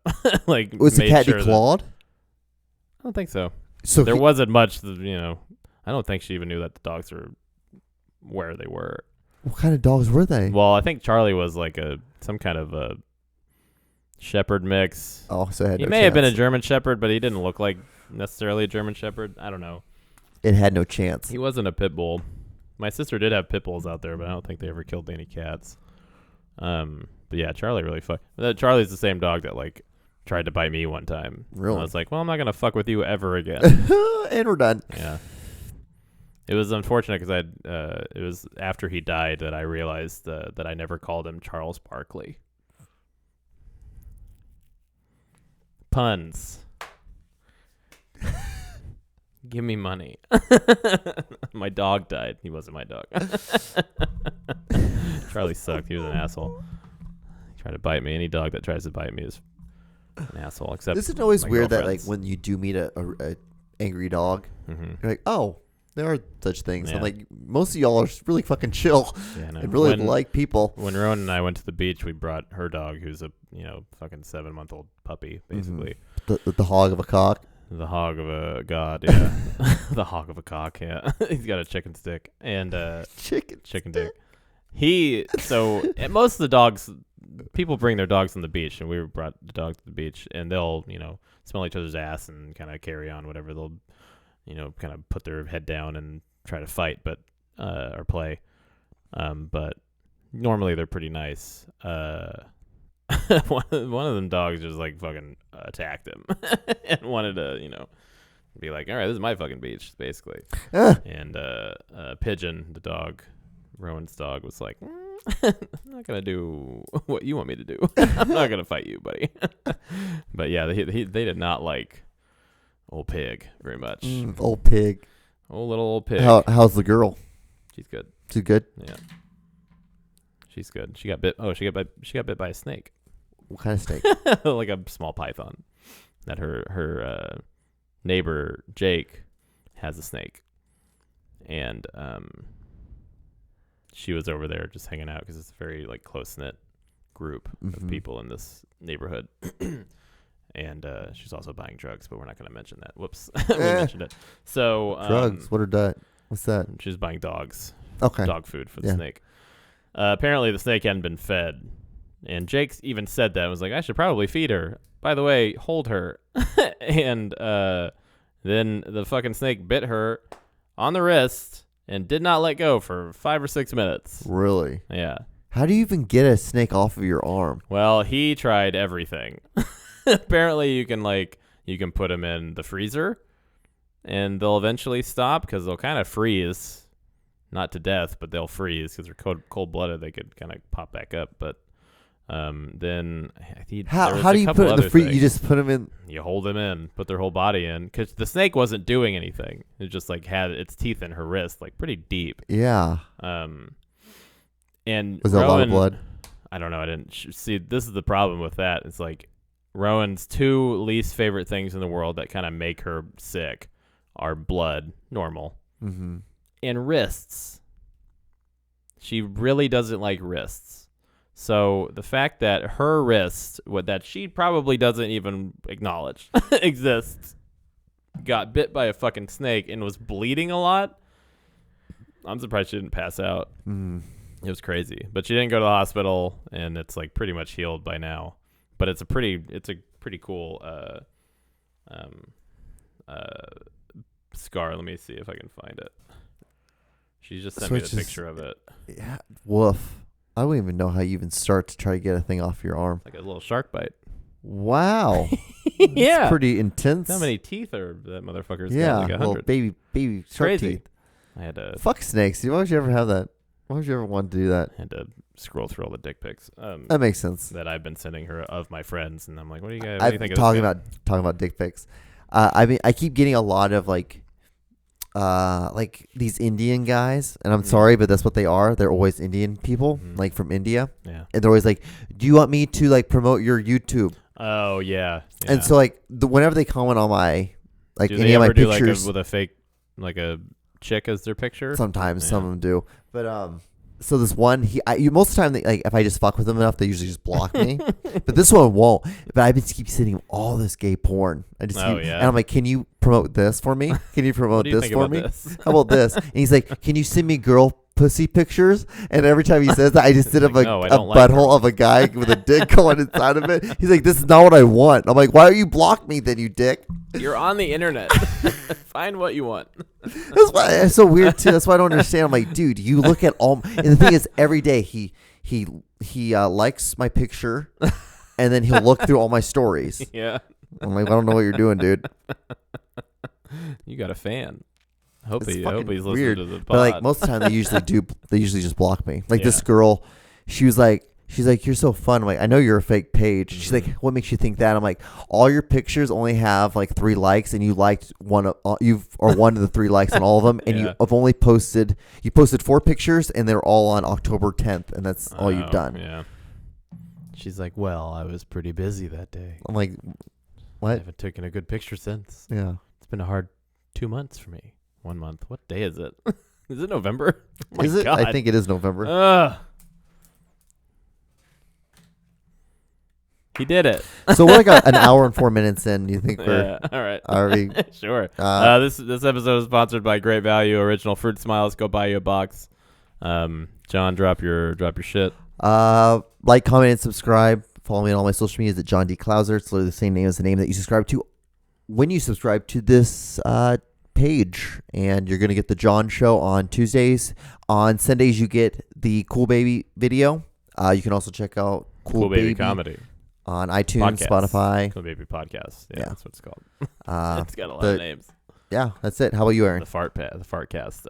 A: Like,
B: Was the
A: made
B: cat
A: sure that-
B: declawed?
A: I don't think so.
B: So
A: There wasn't much, I don't think she even knew that the dogs were where they were.
B: what kind of dogs were they?
A: Well, I think Charlie was like some kind of a shepherd mix.
B: Oh, so it had
A: He
B: no
A: may have been a
B: chance.
A: German shepherd, but he didn't look like necessarily a German shepherd. I don't know.
B: It had no chance.
A: He wasn't a pit bull. My sister did have pit bulls out there, but I don't think they ever killed any cats. But yeah, Charlie really fucked. Charlie's the same dog that like tried to bite me one time.
B: Really?
A: I was like, well, I'm not gonna fuck with you ever again.
B: And we're done.
A: Yeah. It was unfortunate because it was after he died that I realized that I never called him Charles Barkley. Puns. Give me money. My dog died. He wasn't my dog. Charlie sucked. He was an asshole. He tried to bite me. Any dog that tries to bite me is an asshole. Except
B: Isn't it always
A: my
B: weird that like
A: girlfriend's.
B: when you do meet a angry dog,
A: Mhm.
B: you're like, oh, there are such things.
A: Yeah.
B: I'm like, most of y'all are really fucking chill
A: Yeah, I know.
B: and really
A: When-
B: like people.
A: When Rowan and I went to the beach, we brought her dog, who's a fucking 7-month-old puppy, basically.
B: The hog of a cock.
A: The hog of a god, yeah. The hog of a cock, yeah. He's got a chicken stick and chicken dick. And most of the dogs, people bring their dogs on the beach, and we brought the dog to the beach, and they'll smell each other's ass and kind of carry on whatever. They'll kind of put their head down and try to fight, but or play. But normally they're pretty nice. One of them dogs just like fucking attacked him and wanted to, be like, all right, this is my fucking beach, basically. And Pigeon, the dog, Rowan's dog, was like, I'm not gonna do what you want me to do. I'm not gonna fight you, buddy. But yeah, they did not like old Pig very much.
B: Old Pig.
A: Old little old Pig.
B: How's the girl?
A: She's good.
B: She's good.
A: Yeah. She's good. She got bit. Oh, she got bit by a snake.
B: What kind of snake?
A: Like a small python. That her neighbor Jake has a snake, and she was over there just hanging out because it's a very like close knit group of people in this neighborhood. And she's also buying drugs, but we're not going to mention that. Whoops, we mentioned it. So
B: drugs. What are that? What's that?
A: She's buying dogs.
B: Okay.
A: Dog food for the snake. Apparently, the snake hadn't been fed, and Jake even said that and was like, "I should probably feed her. By the way, hold her." And then the fucking snake bit her on the wrist and did not let go for 5 or 6 minutes.
B: Really?
A: Yeah.
B: How do you even get a snake off of your arm?
A: Well, he tried everything. Apparently, you can put them in the freezer, and they'll eventually stop because they'll kind of freeze. Not to death, but they'll freeze because they're cold-blooded. They could kind of pop back up, but then
B: how do you put it in the freezer? You just put them in.
A: You hold them in, put their whole body in, because the snake wasn't doing anything. It just like had its teeth in her wrist, like pretty deep.
B: Yeah.
A: And
B: was that a lot of blood?
A: I don't know. I didn't see. This is the problem with that. It's like Rowan's 2 least favorite things in the world that kind of make her sick are blood, normal.
B: Mm-hmm.
A: And wrists. She really doesn't like wrists. So the fact that her wrist, that she probably doesn't even acknowledge exists, got bit by a fucking snake and was bleeding a lot. I'm surprised she didn't pass out. It was crazy. But she didn't go to the hospital, and it's like pretty much healed by now. But it's a pretty cool scar. Let me see if I can find it. She just sent me the picture of it.
B: Yeah, woof. I don't even know how you even start to try to get a thing off your arm.
A: Like a little shark bite.
B: Wow.
A: Yeah.
B: It's pretty intense.
A: How many teeth are that motherfucker's
B: yeah,
A: got? Like 100.
B: Little baby shark
A: Crazy.
B: teeth.
A: I had to.
B: Fuck snakes. Why would you ever have that? Why would you ever want to do that?
A: I had to scroll through all the dick pics.
B: That makes sense.
A: That I've been sending her of my friends, and I'm like, what do you guys?
B: I'm talking about dick pics. I mean, I keep getting a lot of like these Indian guys, and I'm sorry, but that's what they are. They're always Indian people, like from India.
A: Yeah.
B: And they're always like, "Do you want me to like promote your YouTube?"
A: Oh yeah.
B: And so like whenever they comment on my like
A: do
B: any
A: they
B: of my
A: ever do
B: pictures,
A: with a fake like a chick as their picture?
B: Sometimes some of them do, but so this one, most of the time, like if I just fuck with them enough, they usually just block me. But this one won't. But I just keep sending him all this gay porn. And I'm like, can you promote this for me? Can you promote this for me? How about this? And he's like, can you send me girl pussy pictures? And every time he says that, I just send him a butthole of a guy with a dick going inside of it. He's like, this is not what I want. I'm like, why don't you block me then, you dick?
A: You're on the internet. Find what you want.
B: That's why it's so weird too. That's why I don't understand. I'm like, dude, you look at all. And the thing is, every day he likes my picture, and then he'll look through all my stories.
A: Yeah.
B: I'm like, I don't know what you're doing, dude.
A: You got a fan. I hope he's listening
B: weird.
A: to the pod.
B: But like most of the time, they usually just block me. Like this girl, she's like, you're so fun. I'm like, I know you're a fake page. She's like, what makes you think that? I'm like, all your pictures only have like 3 likes, and you liked one of one of the 3 likes on all of them, and you have only posted 4 pictures, and they're all on October 10th, and that's all you've done.
A: Yeah. She's like, well, I was pretty busy that day.
B: I'm like, what?
A: I haven't taken a good picture since.
B: Yeah.
A: It's been a hard 2 months for me. 1 month. What day is it? Is it November? Oh
B: is it?
A: God.
B: I think it is November.
A: He did it.
B: So we're like an hour and 4 minutes in. You think we're
A: all right?
B: Already
A: Sure. This episode is sponsored by Great Value Original Fruit Smiles. Go buy you a box. John, drop your shit.
B: Like, comment, and subscribe. Follow me on all my social medias at John D. Clouser. It's literally the same name as the name that you subscribe to when you subscribe to this page, and you're gonna get the John Show on Tuesdays. On Sundays, you get the Cool Baby video. You can also check out
A: Cool Baby Comedy
B: on iTunes,
A: Podcast.
B: Spotify.
A: Cool Baby Podcast. Yeah, that's what it's called. It's got a lot
B: the-
A: of names.
B: Yeah, that's it. How about you, Aaron?
A: The Fartcast.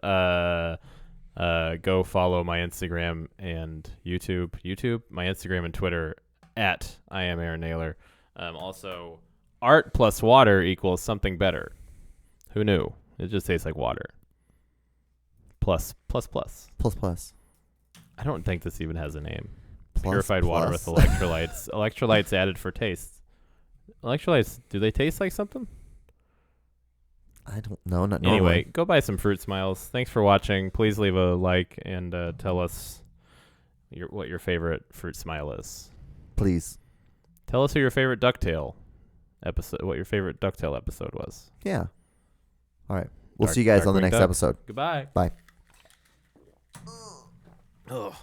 A: Go follow my Instagram and YouTube, my Instagram and Twitter at I am Aaron Naylor. Also, art plus water equals something better. Who knew? It just tastes like water. Plus. I don't think this even has a name. Purified water with electrolytes. Electrolytes added for taste. Electrolytes, do they taste like something?
B: I don't know. Not
A: Anyway,
B: normally.
A: go buy some Fruit Smiles. Thanks for watching. Please leave a like and tell us what your favorite Fruit Smile is.
B: Please.
A: Tell us who your favorite DuckTale episode. What your favorite DuckTale episode was.
B: Yeah. All right. We'll see you guys on the
A: Darkwing
B: next
A: Duck.
B: episode.
A: Goodbye.
B: Bye.
A: Ugh.